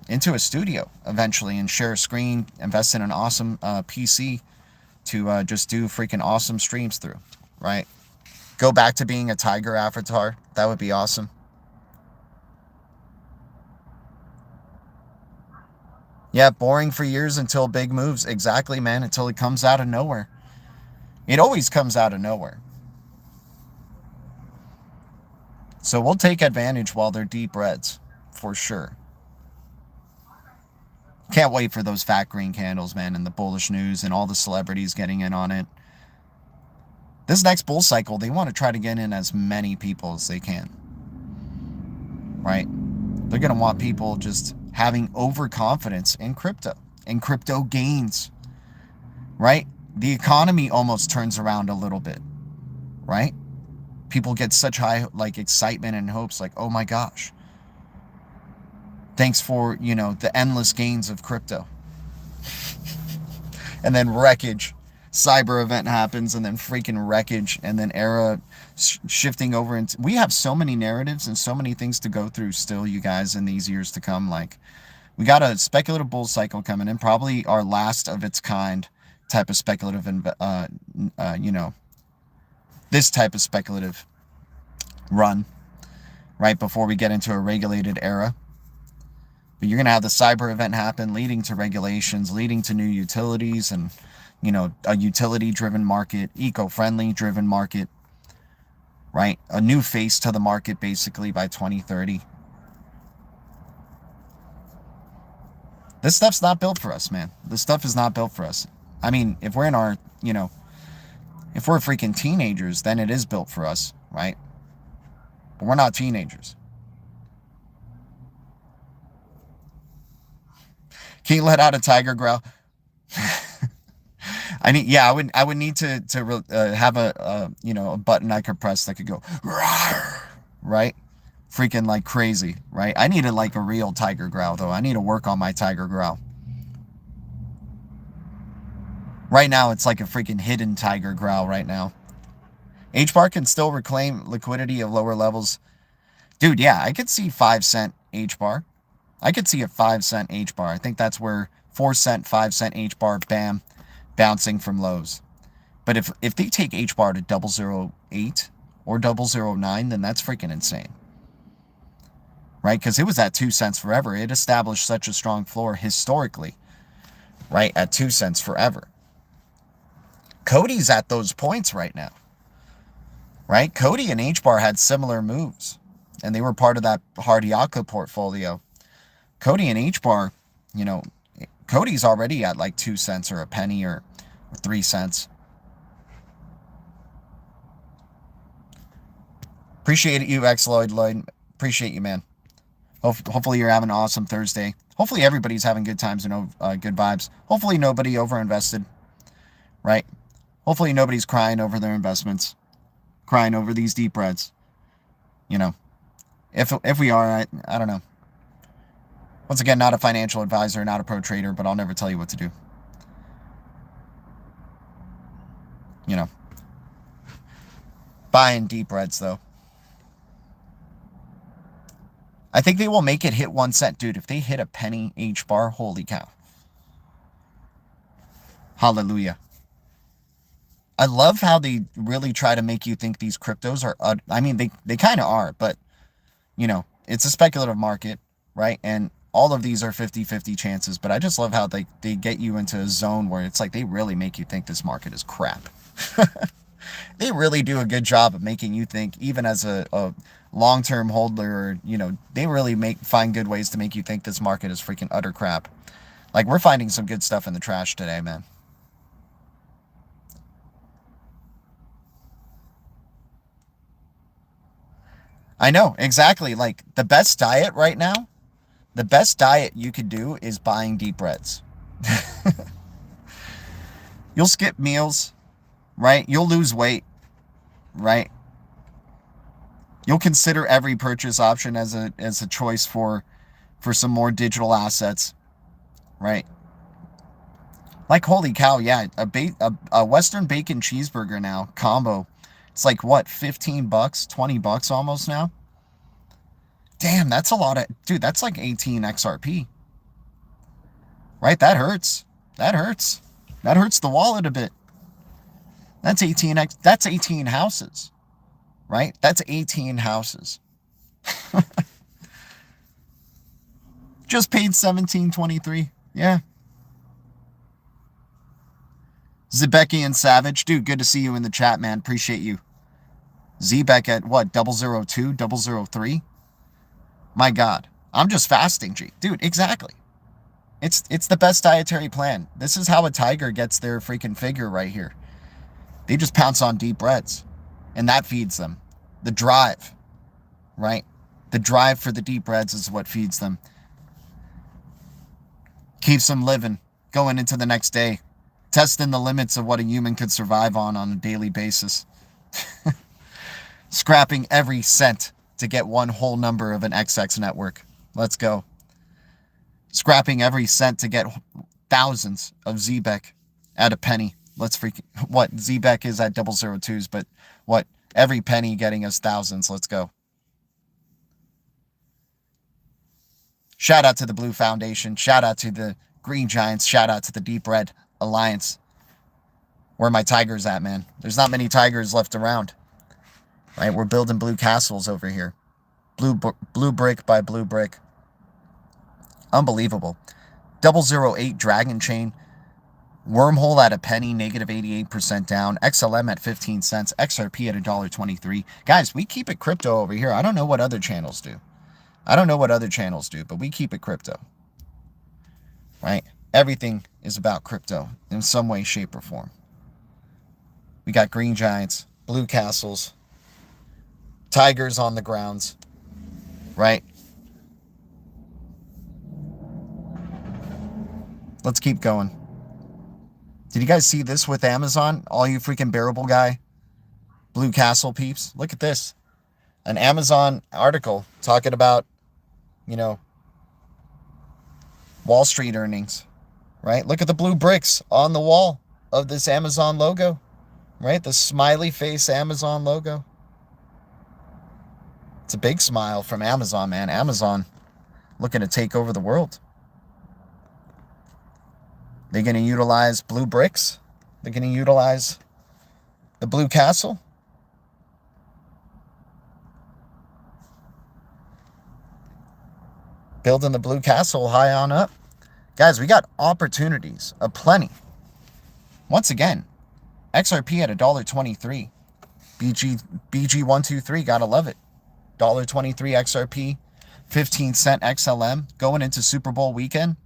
Speaker 1: into a studio eventually and share a screen, invest in an awesome PC to just do freaking awesome streams through, right? Go back to being a tiger avatar. That would be awesome. Yeah, boring for years until big moves. Exactly, man, until it comes out of nowhere. It always comes out of nowhere. So we'll take advantage while they're deep reds, for sure. Can't wait for those fat green candles, man, and the bullish news and all the celebrities getting in on it. This next bull cycle, they want to try to get in as many people as they can, right? They're going to want people just having overconfidence in crypto gains, right? The economy almost turns around a little bit, right? People get such high, like, excitement and hopes, like, oh my gosh, thanks for, you know, the endless gains of crypto. And then wreckage. Cyber event happens, and then freaking wreckage, and then era shifting over into... We have so many narratives and so many things to go through still, you guys, in these years to come. Like, we got a speculative bull cycle coming in, probably our last of its kind type of speculative, you know, this type of speculative run, right before we get into a regulated era. But you're going to have the cyber event happen, leading to regulations, leading to new utilities, and, you know, a utility-driven market, eco-friendly driven market, right? A new face to the market, basically, by 2030. This stuff's not built for us, man. This stuff is not built for us. I mean, if we're in our, you know, if we're freaking teenagers, then it is built for us, right? But we're not teenagers. Can you let out a tiger growl? I would need to have a you know, a button I could press that could go right, freaking like crazy, right? I needed like a real tiger growl though. I need to work on my tiger growl. Right now, it's like a freaking hidden tiger growl right now. HBAR can still reclaim liquidity of lower levels. Dude, yeah, I could see 5-cent HBAR. I could see a 5-cent HBAR. I think that's where 4-cent, 5-cent HBAR, bam, bouncing from lows. But if they take HBAR to 008 or 009, then that's freaking insane. Right? Because it was at 2 cents forever. It established such a strong floor historically. Right? At 2 cents forever. Cody's at those points right now. Right? Cody and HBAR had similar moves. And they were part of that hard Yaka portfolio. Cody and HBAR, you know, Cody's already at like 2 cents or a penny or 3 cents. Appreciate you, Lloyd. Appreciate you, man. Hopefully you're having an awesome Thursday. Hopefully everybody's having good times and good vibes. Hopefully nobody overinvested, right? Hopefully nobody's crying over their investments, crying over these deep reds, you know. If we are, I don't know. Once again, not a financial advisor, not a pro trader, but I'll never tell you what to do. You know. Buying deep reds, though. I think they will make it hit 1 cent. Dude, if they hit a penny HBAR, holy cow. Hallelujah. I love how they really try to make you think these cryptos are, I mean, they kind of are, but, you know, it's a speculative market, right? And all of these are 50-50 chances, but I just love how they get you into a zone where it's like they really make you think this market is crap. They really do a good job of making you think, even as a long-term holder, you know, they really find good ways to make you think this market is freaking utter crap. Like, we're finding some good stuff in the trash today, man. I know, exactly. Like, the best diet right now, the best diet you could do is buying deep reds. You'll skip meals, right? You'll lose weight, right? You'll consider every purchase option as a choice for some more digital assets, right? Like, holy cow, yeah, a Western bacon cheeseburger now combo. It's like, what, 15 bucks, 20 bucks almost now? Damn, that's a lot of, dude, that's like 18 XRP. Right? That hurts. That hurts. That hurts the wallet a bit. That's 18 houses. Right? That's 18 houses. Just paid $17.23. Yeah. Zebeki and Savage. Dude, good to see you in the chat, man. Appreciate you. Zebek at what? 002? 003? My God. I'm just fasting, G. Dude, exactly. It's the best dietary plan. This is how a tiger gets their freaking figure right here. They just pounce on deep reds. And that feeds them. The drive. Right? The drive for the deep reds is what feeds them. Keeps them living. Going into the next day. Testing the limits of what a human could survive on a daily basis. Scrapping every cent to get one whole number of an XX network. Let's go. Scrapping every cent to get thousands of Zebek at a penny. Let's freaking, what, Zebek is at 002s, but what, every penny getting us thousands. Let's go. Shout out to the Blue Foundation. Shout out to the Green Giants. Shout out to the Deep Red Alliance. Where are my tigers at, man? There's not many tigers left around. Right? We're building blue castles over here. Blue brick by blue brick. Unbelievable. 008 Dragon Chain. Wormhole at a penny, negative 88% down. XLM at 15 cents. XRP at $1.23. Guys, we keep it crypto over here. I don't know what other channels do. But we keep it crypto. Right? Everything is about crypto in some way, shape, or form. We got Green Giants, Blue Castles, Tigers on the grounds, right? Let's keep going. Did you guys see this with Amazon? All you freaking bearable guy, Blue Castle peeps. Look at this. An Amazon article talking about, you know, Wall Street earnings, right? Look at the blue bricks on the wall of this Amazon logo, right? The smiley face Amazon logo. It's a big smile from Amazon, man. Amazon looking to take over the world. They're going to utilize blue bricks. They're going to utilize the Blue Castle. Building the Blue Castle high on up. Guys, we got opportunities aplenty. Once again, XRP at $1.23. BG123, gotta love it. $1.23 XRP, 15 cent XLM, going into Super Bowl weekend.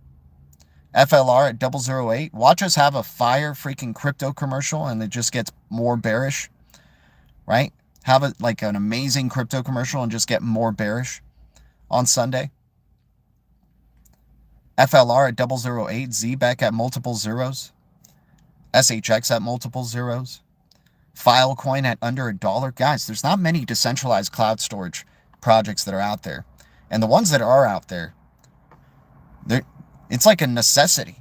Speaker 1: FLR at 008. Watch us have a fire freaking crypto commercial and it just gets more bearish, right? Have it like an amazing crypto commercial and just get more bearish on Sunday. FLR at 008. ZBEC at multiple zeros. SHX at multiple zeros. Filecoin at under $1. Guys, there's not many decentralized cloud storage projects that are out there. And the ones that are out there, it's like a necessity.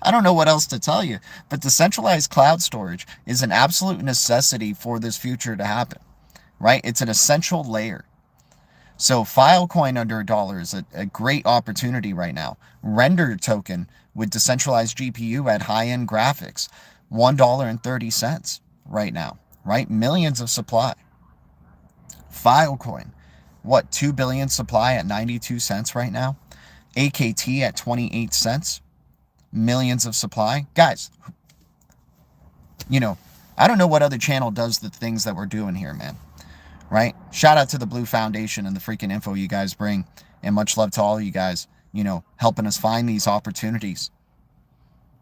Speaker 1: I don't know what else to tell you, but decentralized cloud storage is an absolute necessity for this future to happen, right? It's an essential layer. So Filecoin under $1 is a great opportunity right now. Render token with decentralized GPU at high-end graphics, $1.30 right now, right? Millions of supply. Filecoin, what, 2 billion supply at 92 cents right now? AKT at 28 cents, millions of supply. Guys, you know, I don't know what other channel does the things that we're doing here, man. Right? Shout out to the Blue Foundation and the freaking info you guys bring. And much love to all you guys, you know, helping us find these opportunities.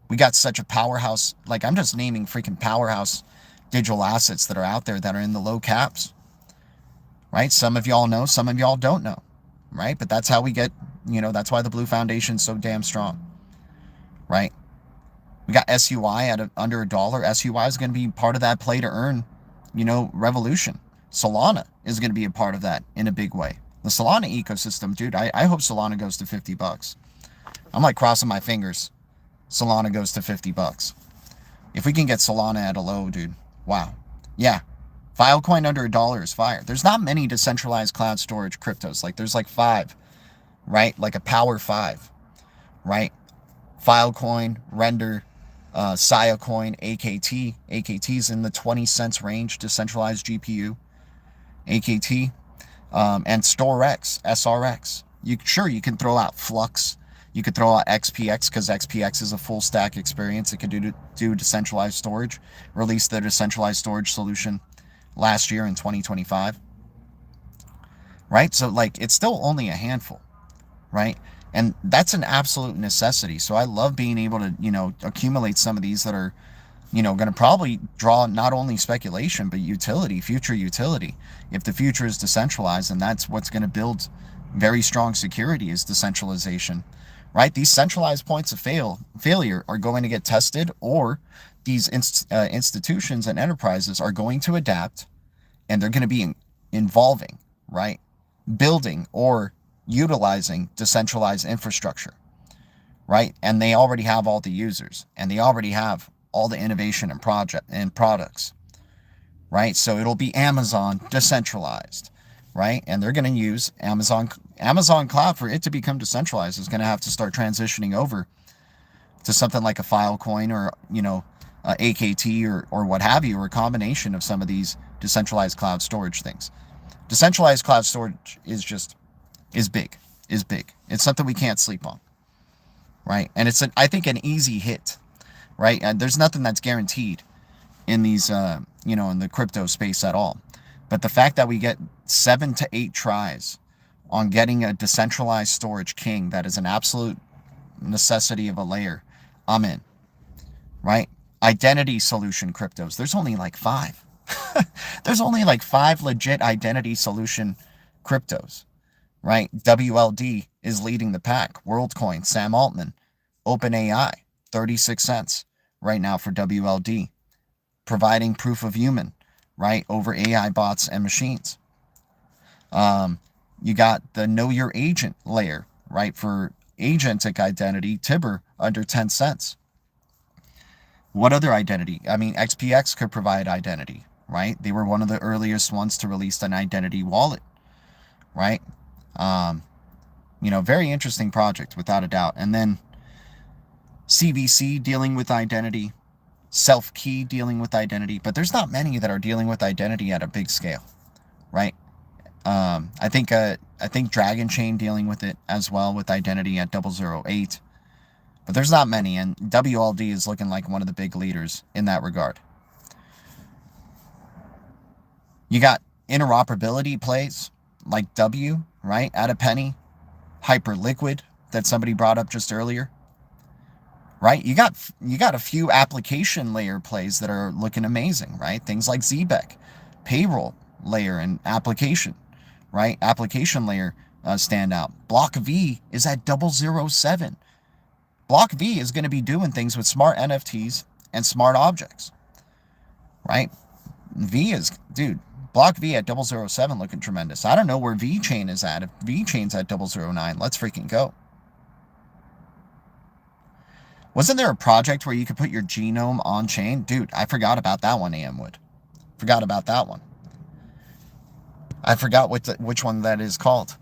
Speaker 1: We got such a powerhouse, like I'm just naming freaking powerhouse digital assets that are out there that are in the low caps. Right? Some of y'all know, some of y'all don't know. Right? But that's how we get, you know, that's why the Blue Foundation's so damn strong. Right? We got SUI at under $1. SUI is going to be part of that play to earn, you know, revolution. Solana is going to be a part of that in a big way. The Solana ecosystem, dude, I hope Solana goes to $50. I'm like crossing my fingers. Solana goes to $50. If we can get Solana at a low, dude, wow. Yeah. Filecoin under $1 is fire. There's not many decentralized cloud storage cryptos. Like there's like 5, right? Like a power 5, right? Filecoin, Render, Siacoin, AKT. AKT's in the 20 cents range, decentralized GPU. AKT, and StoreX, SRX. You can throw out Flux. You could throw out XPX because XPX is a full stack experience. It could do decentralized storage. Released their decentralized storage solution last year in 2025. Right? So like it's still only a handful, right? And that's an absolute necessity. So I love being able to, you know, accumulate some of these that are, you know, going to probably draw not only speculation, but utility, future utility. If the future is decentralized, and that's what's going to build very strong security is decentralization, right? These centralized points of failure are going to get tested, or these institutions and enterprises are going to adapt, and they're going to be involving, right? Building or utilizing decentralized infrastructure, right? And they already have all the users, and they already have all the innovation and products, right? So it'll be Amazon decentralized, right? And they're going to use Amazon Cloud. For it to become decentralized is going to have to start transitioning over to something like a Filecoin or, you know, AKT or what have you, or a combination of some of these decentralized cloud storage things. Decentralized cloud storage is big. It's something we can't sleep on, right? And it's I think an easy hit. Right? And there's nothing that's guaranteed in these, you know, in the crypto space at all. But the fact that we get 7 to 8 tries on getting a decentralized storage king that is an absolute necessity of a layer, I'm in. Right? Identity solution cryptos. There's only like 5. There's only like 5 legit identity solution cryptos. Right? WLD is leading the pack. WorldCoin, Sam Altman, OpenAI. 36 cents right now for WLD, providing proof of human, right, over AI bots and machines. You got the know your agent layer, right, for agentic identity, TIBBIR, under 10 cents. What other identity? I mean, XPX could provide identity, right? They were one of the earliest ones to release an identity wallet, right? You know, very interesting project without a doubt. And then CVC dealing with identity, Self-Key dealing with identity, but there's not many that are dealing with identity at a big scale, right? I think Dragon Chain dealing with it as well with identity at 008, but there's not many, and WLD is looking like one of the big leaders in that regard. You got interoperability plays like W, right, at a penny, Hyperliquid that somebody brought up just earlier. Right? You got a few application layer plays that are looking amazing, right? Things like Zbeck, payroll layer and application, right? Application layer stand out. Block V is at 007. Block V is going to be doing things with smart NFTs and smart objects, right? V is, dude, Block V at 007 looking tremendous. I don't know where VeChain is at. If VeChain's at 009, let's freaking go. Wasn't there a project where you could put your genome on chain? Dude, I forgot about that one, Amwood. Forgot about that one. I forgot which one that is called.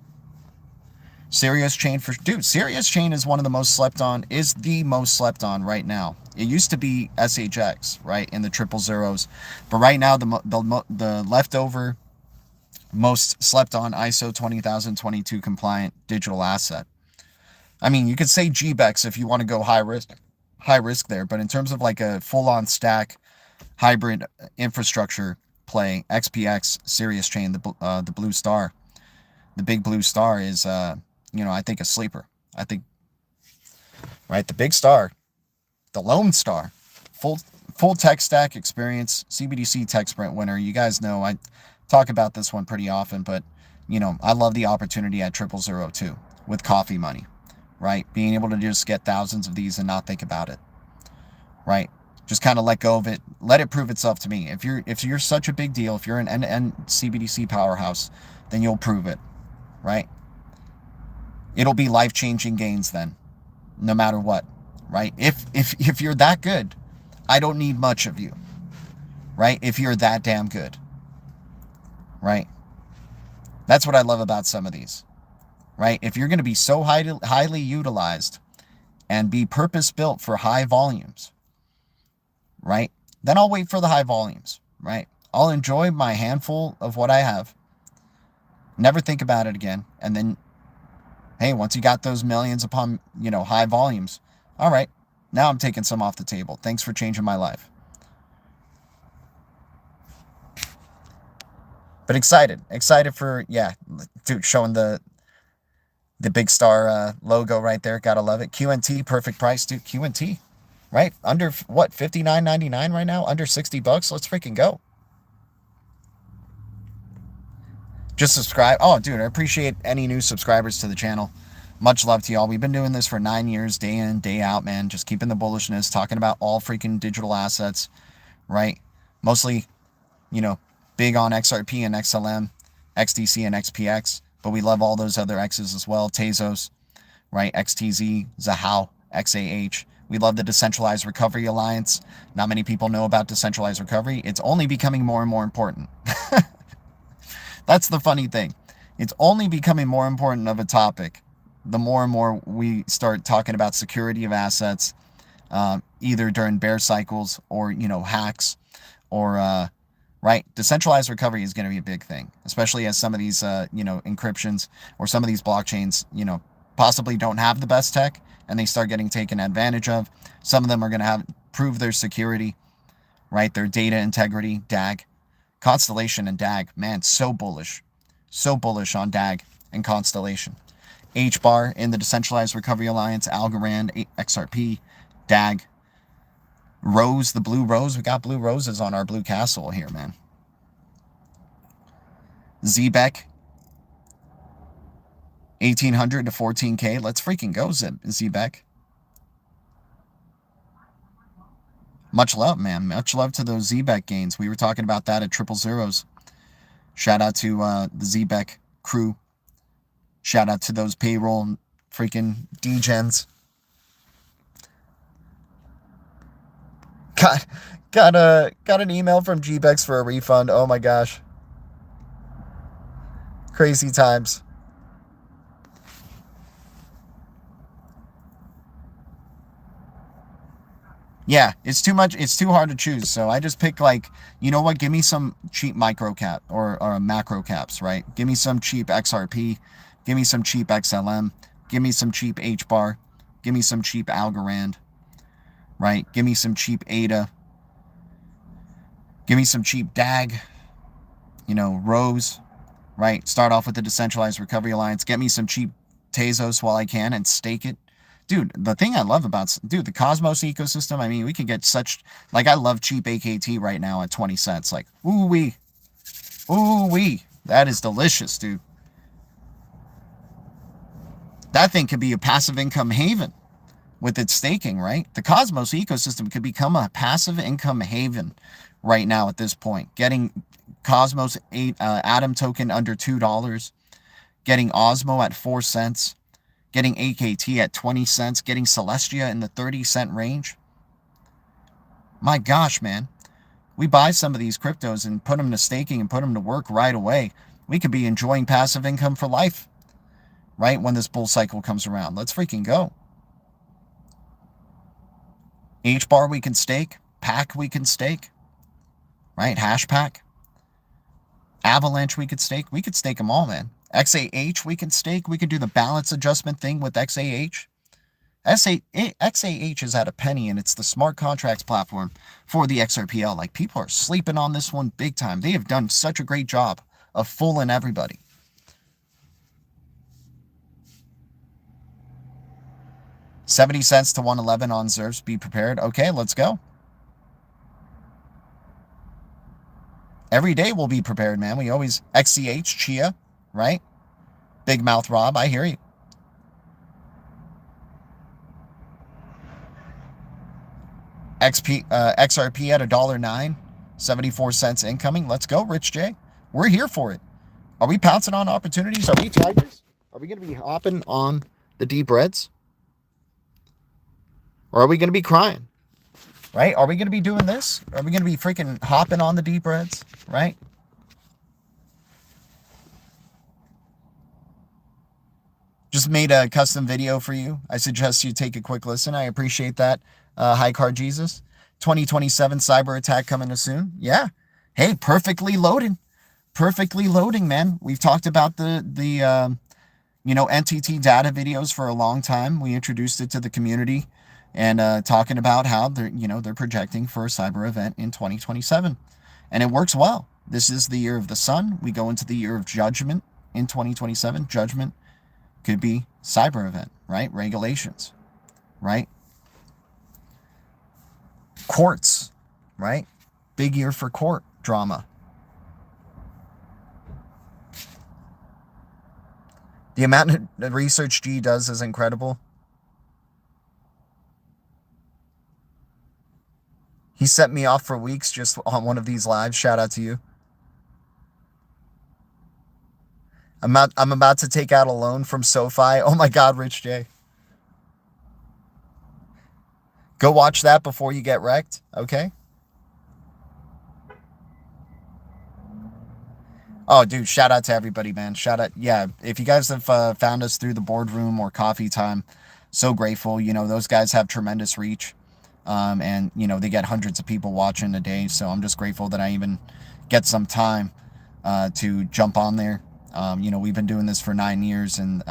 Speaker 1: Sirius chain for... Dude, Sirius chain is one of the most slept on, is the most slept on right now. It used to be SHX, right, in the 000s. But right now, the leftover most slept on ISO 20022 compliant digital asset. I mean, you could say GBEX if you want to go high risk there. But in terms of like a full-on stack hybrid infrastructure play, XPX, Sirius chain, the blue star, the big blue star is... you know, I think a sleeper. I think, right, the big star, the lone star, full tech stack experience, CBDC tech sprint winner. You guys know I talk about this one pretty often, but, you know, I love the opportunity at 002 with coffee money, right? Being able to just get thousands of these and not think about it, right? Just kind of let go of it. Let it prove itself to me. If you're such a big deal, if you're an end-to-end CBDC powerhouse, then you'll prove it, right? It'll be life-changing gains then, no matter what, right? If you're that good, I don't need much of you, right? If you're that damn good, right? That's what I love about some of these, right? If you're going to be so highly utilized and be purpose-built for high volumes, right? Then I'll wait for the high volumes, right? I'll enjoy my handful of what I have, never think about it again, and then... Hey, once you got those millions upon, you know, high volumes, all right, now I'm taking some off the table. Thanks for changing my life. But excited for, yeah, dude, showing the big star logo right there. Gotta love it. QNT, perfect price, dude. QNT, right? Under, what, $59.99 right now? Under $60. Let's freaking go. Just subscribe. Oh, dude, I appreciate any new subscribers to the channel. Much love to y'all. We've been doing this for 9 years, day in, day out, man. Just keeping the bullishness, talking about all freaking digital assets, right? Mostly, you know, big on XRP and XLM, XDC and XPX, but we love all those other X's as well. Tezos, right? XTZ, Zahao, XAH. We love the Decentralized Recovery Alliance. Not many people know about decentralized recovery. It's only becoming more and more important. That's the funny thing. It's only becoming more important of a topic the more and more we start talking about security of assets, either during bear cycles or, you know, hacks or, right? Decentralized recovery is going to be a big thing, especially as some of these, you know, encryptions or some of these blockchains, you know, possibly don't have the best tech and they start getting taken advantage of. Some of them are going to prove their security, right? Their data integrity, DAG. Constellation and DAG, man, so bullish on DAG and Constellation. HBAR in the Decentralized Recovery Alliance, Algorand, XRP, DAG, Rose, the blue rose. We got blue roses on our blue castle here, man. ZBEC, 1800 to 14K. Let's freaking go, ZBEC. Much love, man. Much love to those ZBEC gains. We were talking about that at 000s. Shout out to the ZBEC crew. Shout out to those payroll freaking degens. Got an email from GBEX for a refund. Oh my gosh. Crazy times. Yeah, it's too much. It's too hard to choose. So I just pick, like, you know what? Give me some cheap micro cap or macro caps, right? Give me some cheap XRP. Give me some cheap XLM. Give me some cheap HBAR. Give me some cheap Algorand, right? Give me some cheap ADA. Give me some cheap DAG. You know, Rose, right? Start off with the Decentralized Recovery Alliance. Get me some cheap Tezos while I can and stake it. Dude, the thing I love about, dude, the Cosmos ecosystem, I mean, we can get such, like, I love cheap AKT right now at 20 cents. Like, ooh-wee. Ooh-wee. That is delicious, dude. That thing could be a passive income haven with its staking, right? The Cosmos ecosystem could become a passive income haven right now at this point. Getting Cosmos 8 Atom token under $2, getting Osmo at 4 cents, getting AKT at 20 cents, getting Celestia in the 30-cent range. My gosh, man. We buy some of these cryptos and put them to staking and put them to work right away. We could be enjoying passive income for life, right, when this bull cycle comes around. Let's freaking go. HBAR we can stake. Pack we can stake, right? Hash pack. Avalanche we could stake. We could stake them all, man. XAH we can stake. We could do the balance adjustment thing with XAH. XAH is at a penny, and it's the smart contracts platform for the XRPL. Like, people are sleeping on this one big time. They have done such a great job of fooling everybody. $0.70 to 111 on ZERFs. Be prepared. Okay, let's go. Every day we'll be prepared, man. We always XCH, Chia, right? Big Mouth Rob, I hear you. XRP at $1.09, 74 cents incoming. Let's go, Rich J. We're here for it. Are we pouncing on opportunities? Are we tigers? Are we going to be hopping on the deep reds? Or are we going to be crying? Right? Are we going to be doing this? Are we going to be freaking hopping on the deep reds? Right? Just made a custom video for you. I suggest you take a quick listen. I appreciate that. High Card Jesus. 2027 cyber attack coming soon. Yeah. Hey, perfectly loaded. Perfectly loading, man. We've talked about the NTT data videos for a long time. We introduced it to the community and talking about how they're projecting for a cyber event in 2027. And it works well. This is the year of the sun. We go into the year of judgment in 2027. Judgment could be cyber event, right? Regulations, right? Courts, right? Big year for court drama. The amount of research G does is incredible. He set me off for weeks just on one of these lives. Shout out to you. I'm about to take out a loan from SoFi. Oh my God, Rich J. Go watch that before you get wrecked, okay? Oh, dude, shout out to everybody, man. Shout out. Yeah, if you guys have found us through the boardroom or coffee time, so grateful. Those guys have tremendous reach. And, they get hundreds of people watching a day. So I'm just grateful that I even get some time to jump on there. We've been doing this for 9 years and,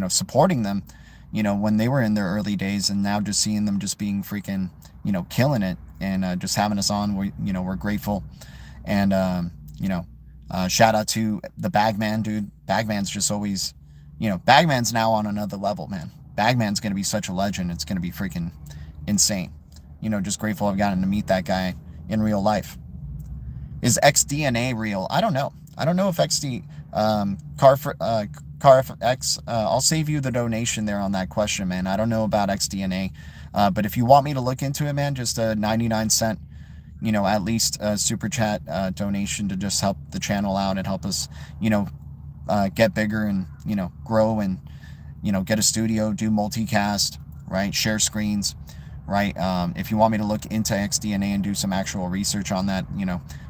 Speaker 1: supporting them, when they were in their early days, and now just seeing them just being freaking, killing it and just having us on. We're grateful. And, shout out to the Bagman, dude. Bagman's just always, Bagman's now on another level, man. Bagman's going to be such a legend. It's going to be freaking insane. Just grateful I've gotten to meet that guy in real life. Is XDNA real? I don't know. I don't know if CarFX, I'll save you the donation there on that question, man. I don't know about XDNA, but if you want me to look into it, man, just a 99-cent, at least a super chat donation to just help the channel out and help us, get bigger and, grow and, get a studio, do multicast, right? Share screens, right? If you want me to look into XDNA and do some actual research on that,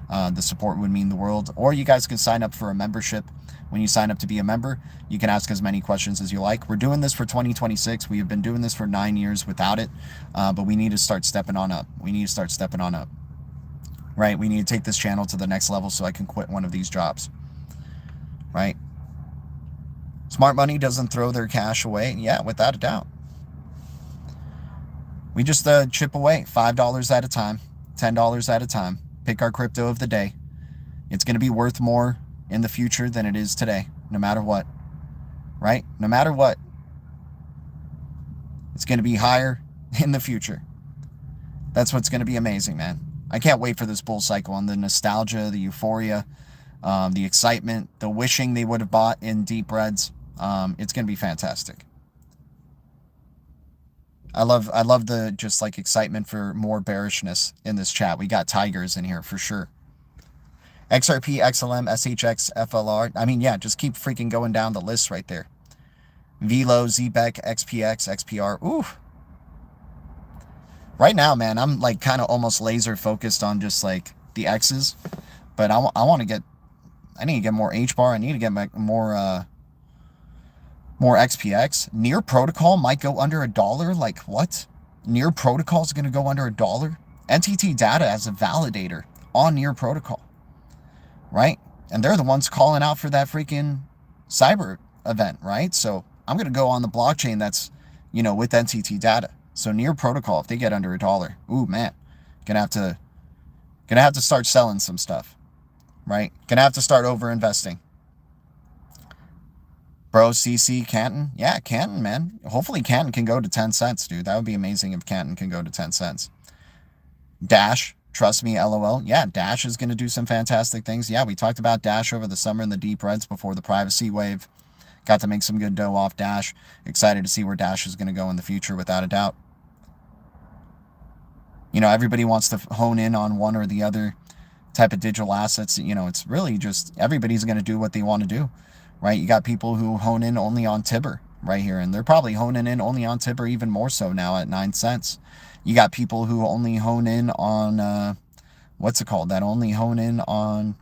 Speaker 1: the support would mean the world. Or you guys can sign up for a membership. When you sign up to be a member, you can ask as many questions as you like. We're doing this for 2026. We have been doing this for 9 years without it, but we need to start stepping on up. Right? We need to take this channel to the next level so I can quit one of these jobs, right? Smart money doesn't throw their cash away. Yeah, without a doubt. We just chip away $5 at a time, $10 at a time. Pick our crypto of the day. It's going to be worth more in the future than it is today, no matter what, right? No matter what, it's going to be higher in the future. That's what's going to be amazing, man. I can't wait for this bull cycle and the nostalgia, the euphoria, the excitement, the wishing they would have bought in deep reds. It's going to be fantastic. I love the just like excitement for more bearishness in this chat. We got tigers in here for sure. XRP, XLM, SHX, FLR. I mean, yeah, just keep freaking going down the list right there. VLO, ZBEC, XPX, XPR. Ooh. Right now, man, I'm like kind of almost laser focused on just like the X's. But I want to get, I need to get more HBAR. I need to get more XPX. Near Protocol might go under $1. Like what? Near Protocol is going to go under $1. NTT Data as a validator on Near Protocol, right? And they're the ones calling out for that freaking cyber event, right? So I'm going to go on the blockchain that's, you know, with NTT Data. So Near Protocol, if they get under $1, ooh man, gonna have to start selling some stuff, right? Gonna have to start over investing. Bro, CC, Canton. Yeah, Canton, man. Hopefully Canton can go to 10 cents, dude. That would be amazing if Canton can go to 10 cents. Dash, trust me, LOL. Yeah, Dash is going to do some fantastic things. Yeah, we talked about Dash over the summer in the deep reds before the privacy wave. Got to make some good dough off Dash. Excited to see where Dash is going to go in the future, without a doubt. You know, everybody wants to hone in on one or the other type of digital assets. You know, it's really just everybody's going to do what they want to do, right? You got people who hone in only on TIBBIR right here, and they're probably honing in only on TIBBIR even more so now at 9 cents. You got people who only hone in on, what's it called? That only hone in on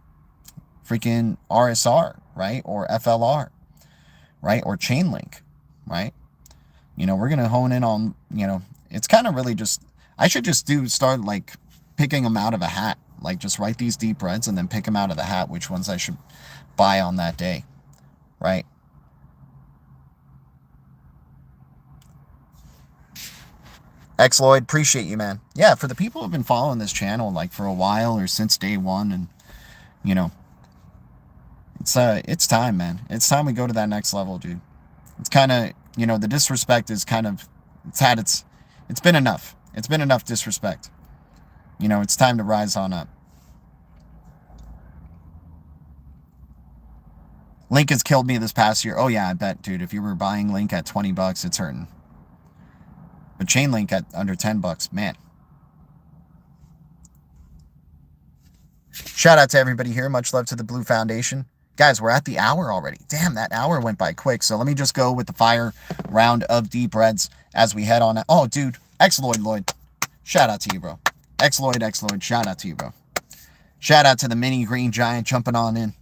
Speaker 1: freaking RSR, right? Or FLR, right? Or Chainlink, right? You know, we're going to hone in on, you know, it's kind of really just, I should just start like picking them out of a hat. Like just write these deep reds and then pick them out of the hat, which ones I should buy on that day, right? Xloyd, appreciate you, man. Yeah, for the people who've been following this channel like for a while or since day one, and you know, it's time, man. It's time we go to that next level, dude. It's kind of, you know, the disrespect is kind of, it's been enough. It's been enough disrespect. You know, it's time to rise on up. Link has killed me this past year. Oh yeah, I bet, dude. If you were buying Link at 20 bucks, it's hurting. But Chainlink at under 10 bucks, man. Shout out to everybody here. Much love to the Blue Foundation. Guys, we're at the hour already. Damn, that hour went by quick. So let me just go with the fire round of deep reds as we head on. Oh, dude. Lloyd. Shout out to you, bro. Lloyd. Shout out to you, bro. Shout out to the mini green giant jumping on in.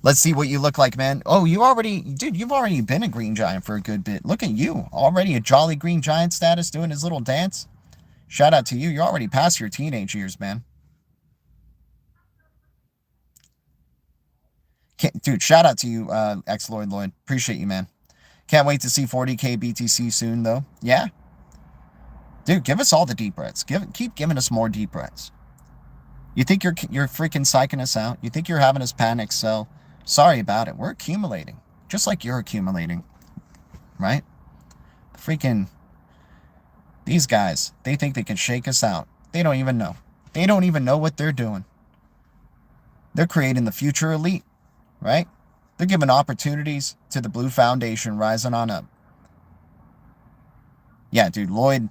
Speaker 1: Let's see what you look like, man. Oh, you've already been a green giant for a good bit. Look at you. Already a jolly green giant status doing his little dance. Shout out to you. You're already past your teenage years, man. Dude, shout out to you, Lloyd. Appreciate you, man. Can't wait to see 40K BTC soon, though. Yeah? Dude, give us all the deep reds. Keep giving us more deep reds. You think you're freaking psyching us out? You think you're having us panic sell? Sorry about it. We're accumulating. Just like you're accumulating. Right? Freaking... These guys, they think they can shake us out. They don't even know. They don't even know what they're doing. They're creating the future elite. Right? They're giving opportunities to the Blue Foundation rising on up. Yeah, dude, Lloyd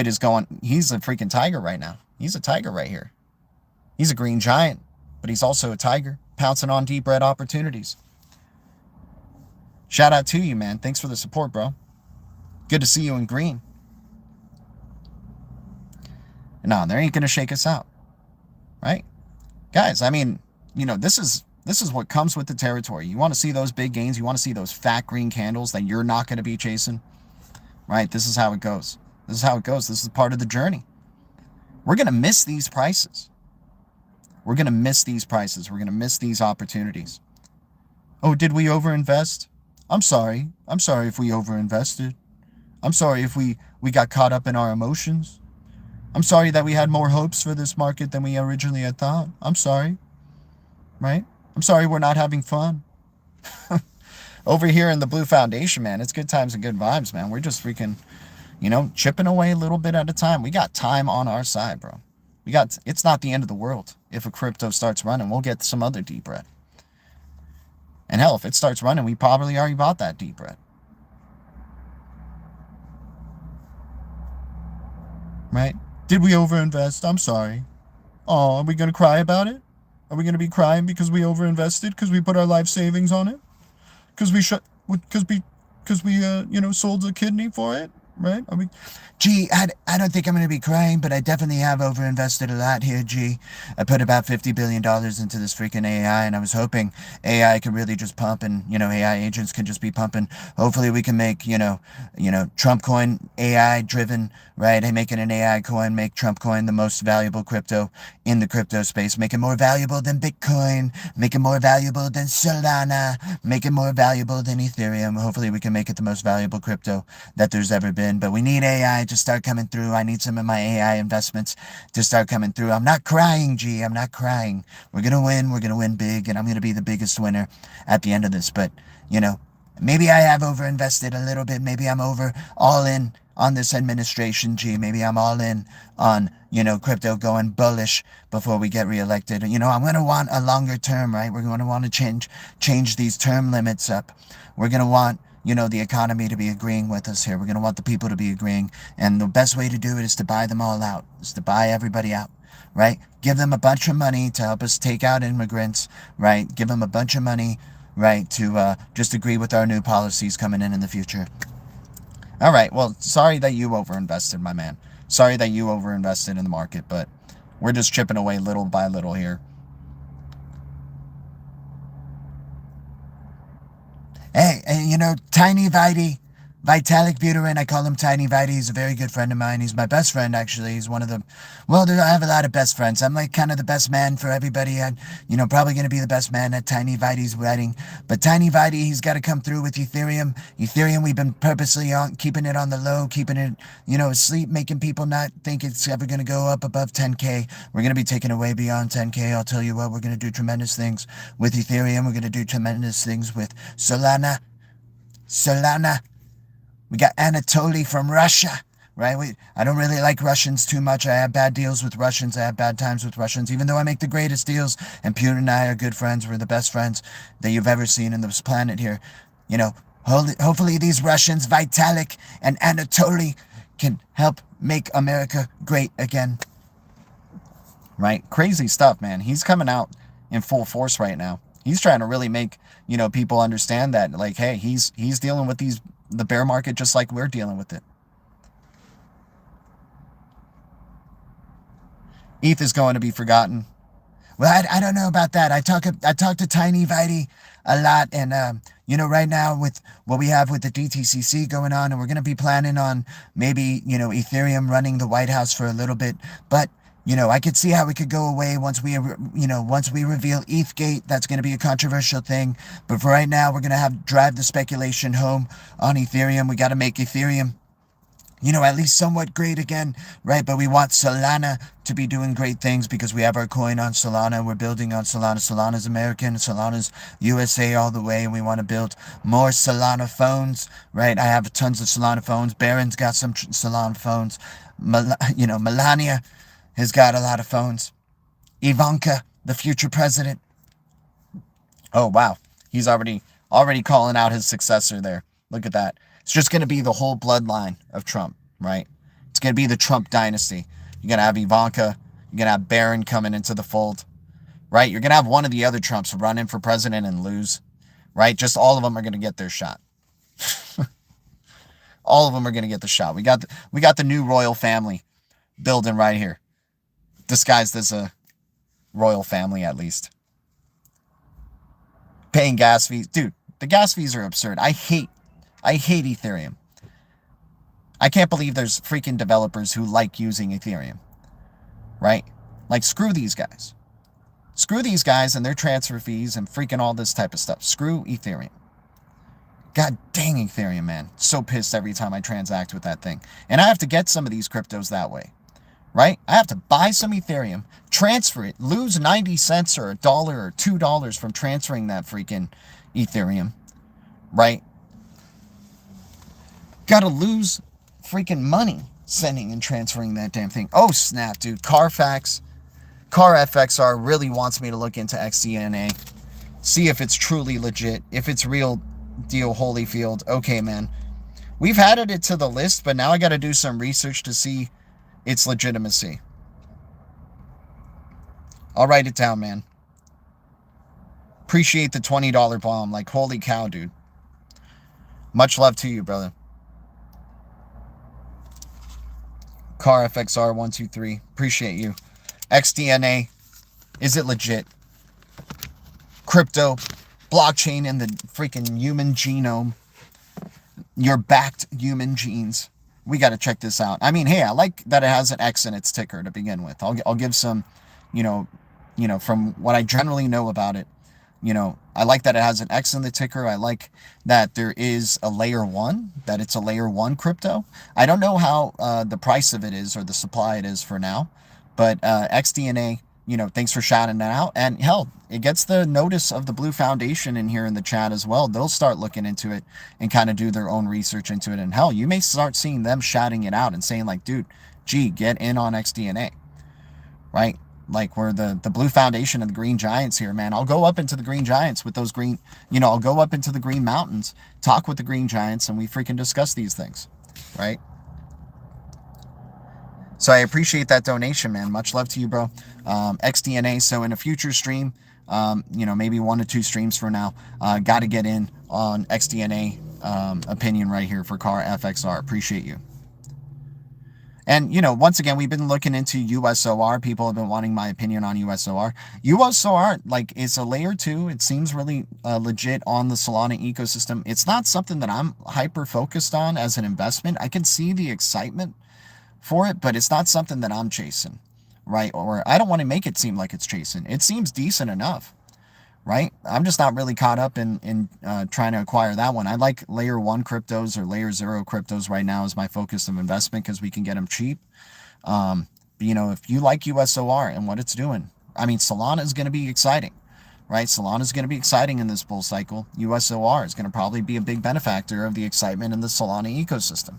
Speaker 1: is going... He's a freaking tiger right now. He's a tiger right here. He's a green giant, but he's also a tiger, pouncing on deep red opportunities. Shout out to you, man. Thanks for the support, bro. Good to see you in green. No, they ain't going to shake us out. Right? Guys, I mean, you know, this is what comes with the territory. You want to see those big gains. You want to see those fat green candles that you're not going to be chasing. Right? This is how it goes. This is how it goes. This is part of the journey. We're going to miss these prices. We're going to miss these prices. We're going to miss these opportunities. Oh, did we overinvest? I'm sorry. I'm sorry if we overinvested. I'm sorry if we got caught up in our emotions. I'm sorry that we had more hopes for this market than we originally had thought. I'm sorry. Right? I'm sorry we're not having fun. Over here in the Blue Foundation, man, it's good times and good vibes, man. We're just freaking, you know, chipping away a little bit at a time. We got time on our side, bro. It's not the end of the world. If a crypto starts running, we'll get some other deep red. And hell, if it starts running, we probably already bought that deep red. Right? Did we overinvest? I'm sorry.
Speaker 2: Oh, are we going to cry about it? Are we going to be crying because we overinvested, because we put our life savings on it, because we sold a kidney for it, right? Are we? Gee, I don't think I'm going to be crying, but I definitely have overinvested a lot here, G. I put about $50 billion into this freaking AI, and I was hoping AI could really just pump, and, AI agents can just be pumping. Hopefully we can make, Trump coin AI driven, right? Hey, making an AI coin, make Trump coin the most valuable crypto in the crypto space, make it more valuable than Bitcoin, make it more valuable than Solana, make it more valuable than Ethereum. Hopefully we can make it the most valuable crypto that there's ever been, but we need AI to start coming through. I need some of my AI investments to start coming through. I'm not crying, G. I'm not crying. We're going to win. We're going to win big, and I'm going to be the biggest winner at the end of this. But, maybe I have overinvested a little bit. Maybe I'm all in on this administration, G. Maybe I'm all in on, crypto going bullish before we get reelected. I'm going to want a longer term, right? We're going to want to change these term limits up. We're going to want the economy to be agreeing with us here. We're going to want the people to be agreeing. And the best way to do it is to buy them all out, is to buy everybody out, right? Give them a bunch of money to help us take out immigrants, right? Give them a bunch of money, right, to just agree with our new policies coming in the future. All right, well, sorry that you overinvested, my man. Sorry that you overinvested in the market, but we're just chipping away little by little here. Hey, and Tiny Vitalik Buterin, I call him Tiny Vita. He's a very good friend of mine. He's my best friend, actually. He's one of the, well, I have a lot of best friends. I'm like kind of the best man for everybody. I'm, probably going to be the best man at Tiny Vita's wedding. But Tiny Vita, he's got to come through with Ethereum. Ethereum, we've been purposely keeping it on the low, keeping it, asleep, making people not think it's ever going to go up above 10K. We're going to be taking it way beyond 10K. I'll tell you what, we're going to do tremendous things with Ethereum. We're going to do tremendous things with Solana. We got Anatoly from Russia, right? I don't really like Russians too much. I have bad deals with Russians. I have bad times with Russians, even though I make the greatest deals. And Putin and I are good friends. We're the best friends that you've ever seen in this planet here. Hopefully these Russians, Vitalik and Anatoly, can help make America great again. Right? Crazy stuff, man. He's coming out in full force right now. He's trying to really make, people understand that, like, hey, he's dealing with the bear market just like we're dealing with it. ETH is going to be forgotten. Well, I don't know about that. I talk to Tiny Vita a lot, and right now with what we have with the DTCC going on, and we're going to be planning on maybe Ethereum running the White House for a little bit, but I could see how it could go away once we reveal ETHgate. That's going to be a controversial thing. But for right now, we're going to drive the speculation home on Ethereum. We got to make Ethereum, at least somewhat great again, right? But we want Solana to be doing great things because we have our coin on Solana. We're building on Solana. Solana's American. Solana's USA all the way. And we want to build more Solana phones, right? I have tons of Solana phones. Barron's got some Solana phones. Melania has got a lot of phones. Ivanka, the future president. Oh, wow. He's already calling out his successor there. Look at that. It's just going to be the whole bloodline of Trump, right? It's going to be the Trump dynasty. You're going to have Ivanka. You're going to have Barron coming into the fold, right? You're going to have one of the other Trumps run in for president and lose, right? Just all of them are going to get their shot. All of them are going to get the shot. We got the new royal family building right here. Disguised as a royal family, at least. Paying gas fees. Dude, the gas fees are absurd. I hate Ethereum. I can't believe there's freaking developers who like using Ethereum. Right? Like, screw these guys. Screw these guys and their transfer fees and freaking all this type of stuff. Screw Ethereum. God dang Ethereum, man. So pissed every time I transact with that thing. And I have to get some of these cryptos that way. Right? I have to buy some Ethereum, transfer it, lose 90 cents or $1 or $2 from transferring that freaking Ethereum. Right? Gotta lose freaking money sending and transferring that damn thing. Oh, snap, dude. CarFXR really wants me to look into XDNA. See if it's truly legit. If it's real deal Holyfield. Okay, man. We've added it to the list, but now I gotta do some research to see its legitimacy.
Speaker 1: I'll write it down, man. Appreciate the $20 bomb. Like, holy cow, dude. Much love to you, brother. Car FXR 123. Appreciate you. XDNA. Is it legit? Crypto. Blockchain in the freaking human genome. Your backed human genes. We got to check this out. I mean, hey, I like that it has an X in its ticker to begin with. I'll give some, you know, from what I generally know about it, I like that it has an X in the ticker. I like that there is a layer 1, that it's a layer 1 crypto. I don't know how the price of it is or the supply it is for now, but XDNA, thanks for shouting that out. And hell, it gets the notice of the Blue Foundation in here in the chat as well. They'll start looking into it and kind of do their own research into it. And hell, you may start seeing them shouting it out and saying like, dude, gee, get in on XDNA, right? Like we're the Blue Foundation and the Green Giants here, man. I'll go up into the Green Giants with those green, I'll go up into the Green Mountains, talk with the Green Giants, and we freaking discuss these things, right? So I appreciate that donation, man. Much love to you, bro. XDNA. So in a future stream, maybe 1 to 2 streams from now, got to get in on XDNA opinion right here for Car FXR. Appreciate you. And, once again, we've been looking into USOR. People have been wanting my opinion on USOR. USOR, like, it's a layer 2. It seems really legit on the Solana ecosystem. It's not something that I'm hyper-focused on as an investment. I can see the excitement for it, but it's not something that I'm chasing, right? Or I don't want to make it seem like it's chasing. It seems decent enough, right? I'm just not really caught up in trying to acquire that one. I like layer 1 cryptos or layer 0 cryptos right now as my focus of investment because we can get them cheap. But, if you like USOR and what it's doing, I mean, Solana is going to be exciting, right? Solana is going to be exciting in this bull cycle. USOR is going to probably be a big benefactor of the excitement in the Solana ecosystem.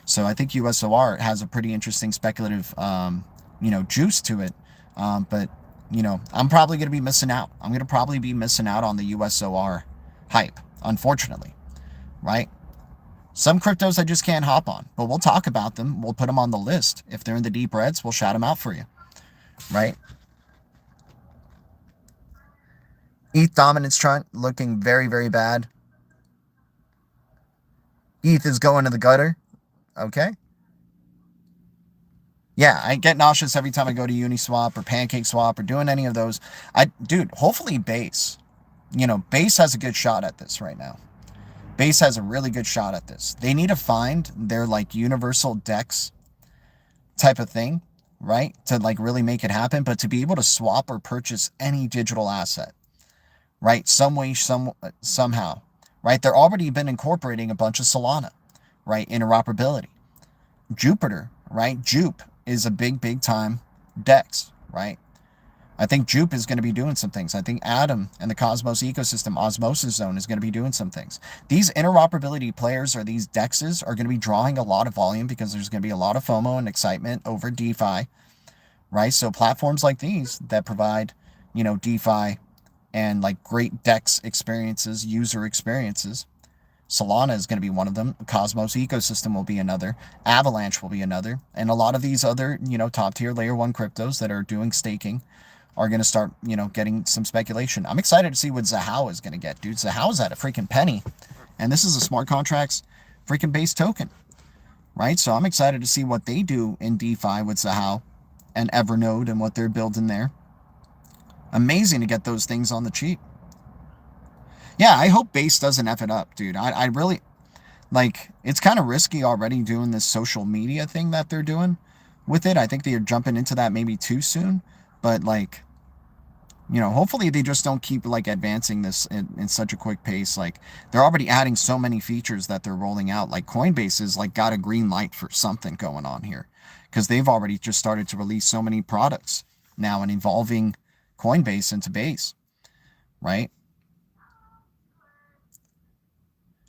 Speaker 1: So I think USOR has a pretty interesting speculative, juice to it. But I'm probably going to be missing out. I'm going to probably be missing out on the USOR hype, unfortunately, right? Some cryptos I just can't hop on, but we'll talk about them. We'll put them on the list. If they're in the deep reds, we'll shout them out for you, right? ETH dominance chart looking very, very bad. ETH is going to the gutter. Okay. Yeah, I get nauseous every time I go to Uniswap or PancakeSwap or doing any of those. Dude, hopefully Base. Base has a good shot at this right now. Base has a really good shot at this. They need to find their like universal DEX type of thing, right? To like really make it happen, but to be able to swap or purchase any digital asset, right? Some way, somehow, right? They're already been incorporating a bunch of Solana, right? Interoperability. Jupiter, right? Jupe is a big time DEX, right? I think Jupe is going to be doing some things. I think Atom and the Cosmos ecosystem, Osmosis Zone, is going to be doing some things. These interoperability players or these DEXs are going to be drawing a lot of volume because there's going to be a lot of FOMO and excitement over DeFi, right? So platforms like these that provide, DeFi and like great DEX experiences, user experiences. Solana is going to be one of them. Cosmos ecosystem will be another. Avalanche will be another. And a lot of these other, top tier layer 1 cryptos that are doing staking are going to start, getting some speculation. I'm excited to see what Zahao is going to get, dude. Zahao's at a freaking penny. And this is a smart contracts freaking base token, right? So I'm excited to see what they do in DeFi with Zahao and Evernode and what they're building there. Amazing to get those things on the cheap. Yeah, I hope Base doesn't F it up, dude. I really, like, it's kind of risky already doing this social media thing that they're doing with it. I think they're jumping into that maybe too soon. But, like, hopefully they just don't keep, like, advancing this in such a quick pace. Like, they're already adding so many features that they're rolling out. Like, Coinbase is, like, got a green light for something going on here. Because they've already just started to release so many products now and involving Coinbase into Base, right?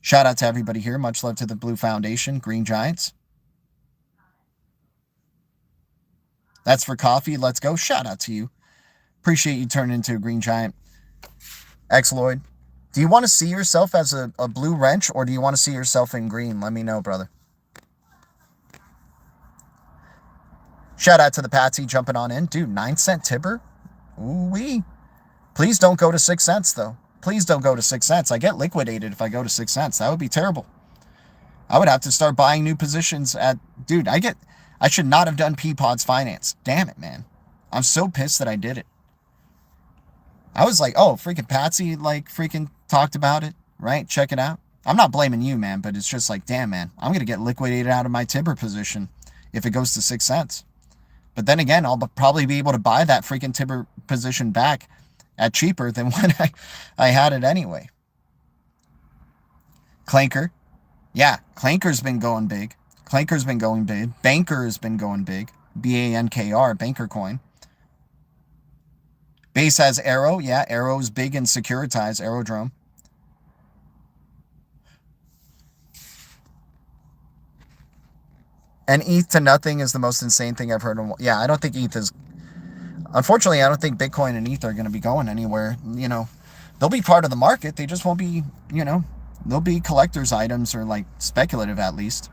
Speaker 1: Shout out to everybody here. Much love to the Blue Foundation, Green Giants. That's for coffee. Let's go. Shout out to you. Appreciate you turning into a Green Giant. X-Lloyd. Do you want to see yourself as a blue wrench or do you want to see yourself in green? Let me know, brother. Shout out to the Patsy jumping on in. Dude, 9 cent TIBBIR? Ooh-wee. Please don't go to 6 cents, though. Please don't go to 6 cents. I get liquidated if I go to 6 cents. That would be terrible. I would have to start buying new positions at... Dude, I should not have done Peapod's finance. Damn it, man. I'm so pissed that I did it. I was like, oh, freaking Patsy, like, freaking talked about it, right? Check it out. I'm not blaming you, man, but it's just like, damn, man, I'm going to get liquidated out of my TIBBIR position if it goes to 6 cents. But then again, I'll probably be able to buy that freaking TIBBIR position back at cheaper than when I had it anyway. Clanker. Yeah, Clanker's been going big. Clanker's been going big. Banker has been going big. BANKR, Banker coin. Base has Arrow. Yeah, Arrow's big and securitized. Aerodrome. And ETH to nothing is the most insane thing I've heard. Yeah, I don't think ETH is... Unfortunately, I don't think Bitcoin and ETH are going to be going anywhere. You know, they'll be part of the market. They just won't be, you know, they'll be collector's items or like speculative at least.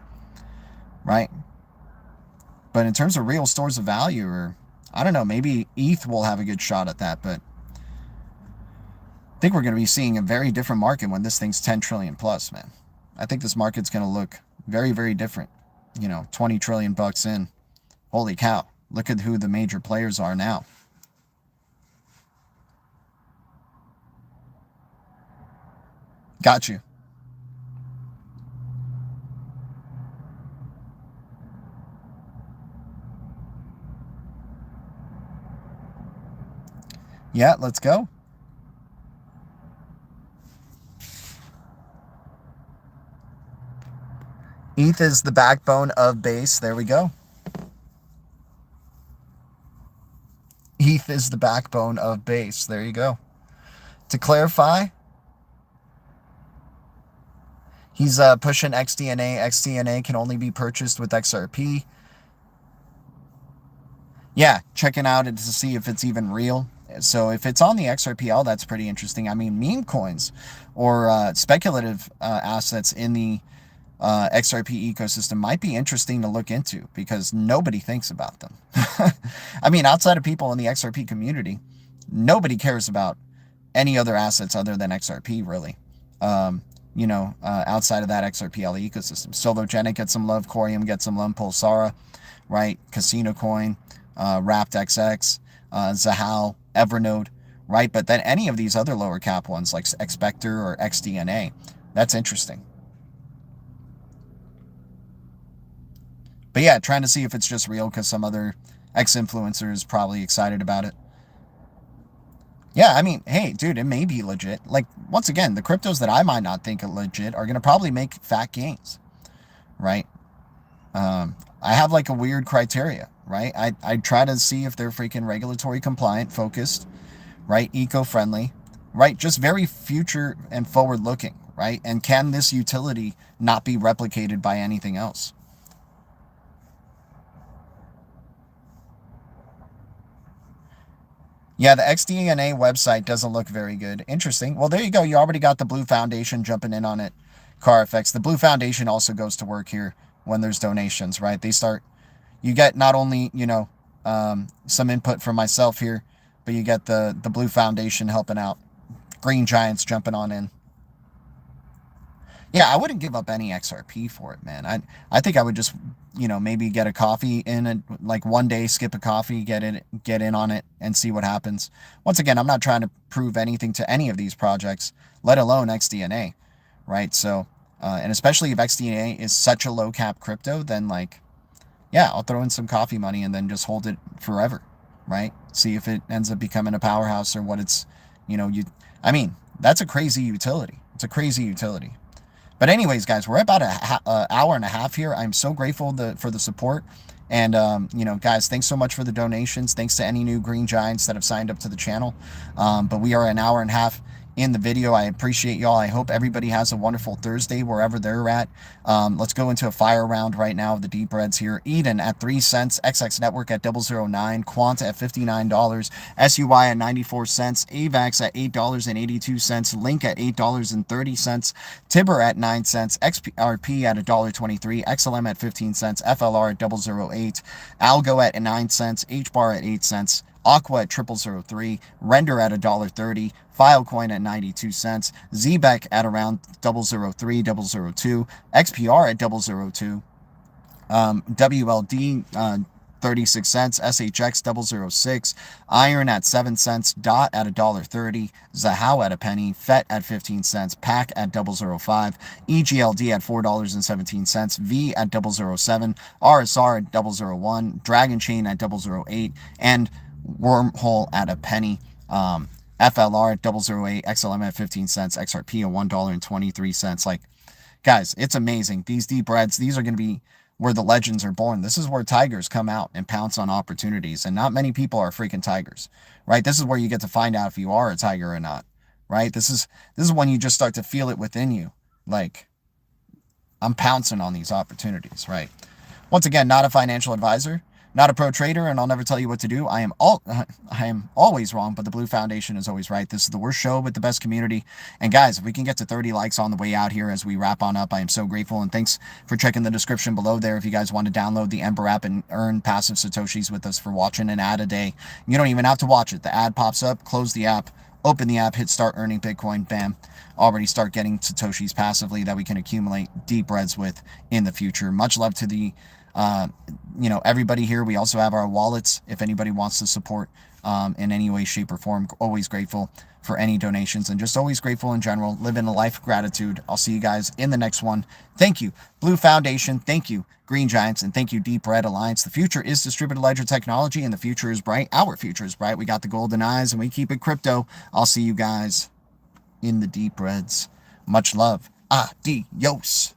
Speaker 1: Right? But in terms of real stores of value, or I don't know, maybe ETH will have a good shot at that. But I think we're going to be seeing a very different market when this thing's 10 trillion plus, man. I think this market's going to look very, very different. You know, 20 trillion bucks in. Holy cow. Look at who the major players are now. Got you. Yeah, let's go. ETH is the backbone of Base. There we go. ETH is the backbone of Base. There you go. To clarify, he's pushing XDNA. XDNA can only be purchased with XRP. Yeah, checking out it to see if it's even real. So if it's on the XRPL, that's pretty interesting. I mean, meme coins or speculative assets in the XRP ecosystem might be interesting to look into because nobody thinks about them. I mean, outside of people in the XRP community, nobody cares about any other assets other than XRP, really. You know, outside of that XRPL ecosystem. Sologenic gets some love, Corium gets some love, Pulsara, right? Casino Coin, Wrapped XX, Zahal, Evernote, right? But then any of these other lower cap ones like Expector or XDNA, that's interesting. But yeah, trying to see if it's just real because some other ex-influencer is probably excited about it. Yeah, I mean, hey, dude, it may be legit. Like, once again, the cryptos that I might not think are legit are going to probably make fat gains, right? I have like a weird criteria, right? I try to see if they're freaking regulatory compliant, focused, right? Eco-friendly, right? Just very future and forward-looking, right? And can this utility not be replicated by anything else? Yeah, the XDNA website doesn't look very good. Interesting. Well, there you go. You already got the Blue Foundation jumping in on it. CarFX. The Blue Foundation also goes to work here when there's donations, right? They start, you get not only, you know, some input from myself here, but you get the Blue Foundation helping out. Green Giants jumping on in. Yeah, I wouldn't give up any XRP for it, man. I think I would just, you know, maybe get a coffee in it, like one day, skip a coffee, get in on it and see what happens. Once again, I'm not trying to prove anything to any of these projects, let alone XDNA, right? So, and especially if XDNA is such a low cap crypto, then like, yeah, I'll throw in some coffee money and then just hold it forever, right? See if it ends up becoming a powerhouse or what it's, you know, I mean, that's a crazy utility. It's a crazy utility. But anyways, guys, we're about an hour and a half here. I'm so grateful for the support. And, you know, guys, thanks so much for the donations. Thanks to any new Green Giants that have signed up to the channel. But we are an hour and a half in the video. I appreciate y'all. I hope everybody has a wonderful Thursday wherever they're at. Let's go into a fire round right now of the deep reds here. Eden at 3 cents, XX Network at 009, Quant at $59, SUI at 94 cents, AVAX at $8.82, Link at $8.30, TIBBIR at 9 cents, XRP at $1.23, XLM at 15 cents, FLR at 008, ALGO at 9 cents, HBAR at 8 cents, Aqua at 0003, Render at $1.30, Filecoin at 92 cents, Zbec at around 003, 002, XPR at 002, WLD 36 cents, SHX 006, Iron at 7 cents, DOT at $1.30, Zahao at a penny, FET at 15 cents, PAC at 005, EGLD at $4.17, V at 007, RSR at 001, Dragon Chain at 008, and Wormhole at a penny. FLR at 008, XLM at 15 cents, XRP at $1.23. Like, guys, it's amazing. These deep reds, these are going to be where the legends are born. This is where tigers come out and pounce on opportunities. And not many people are freaking tigers, right? This is where you get to find out if you are a tiger or not, right? This is when you just start to feel it within you. Like, I'm pouncing on these opportunities, right? Once again, not a financial advisor, not a pro trader, and I'll never tell you what to do. I am always wrong, but the Blue Foundation is always right. This is the worst show with the best community. And guys, if we can get to 30 likes on the way out here as we wrap on up, I am so grateful. And thanks for checking the description below there. If you guys want to download the EMBER app and earn passive Satoshis with us for watching an ad a day, you don't even have to watch it. The ad pops up, close the app, open the app, hit start earning Bitcoin, bam. Already start getting Satoshis passively that we can accumulate deep reds with in the future. Much love to the everybody here. We also have our wallets if anybody wants to support in any way, shape, or form. Always grateful for any donations and just always grateful in general. Living a life of gratitude. I'll see you guys in the next one. Thank you, Blue Foundation. Thank you, Green Giants, and thank you, Deep Red Alliance. The future is distributed ledger technology, and the future is bright. Our future is bright. We got the golden eyes, and we keep it crypto. I'll see you guys in the Deep Reds. Much love. Adios.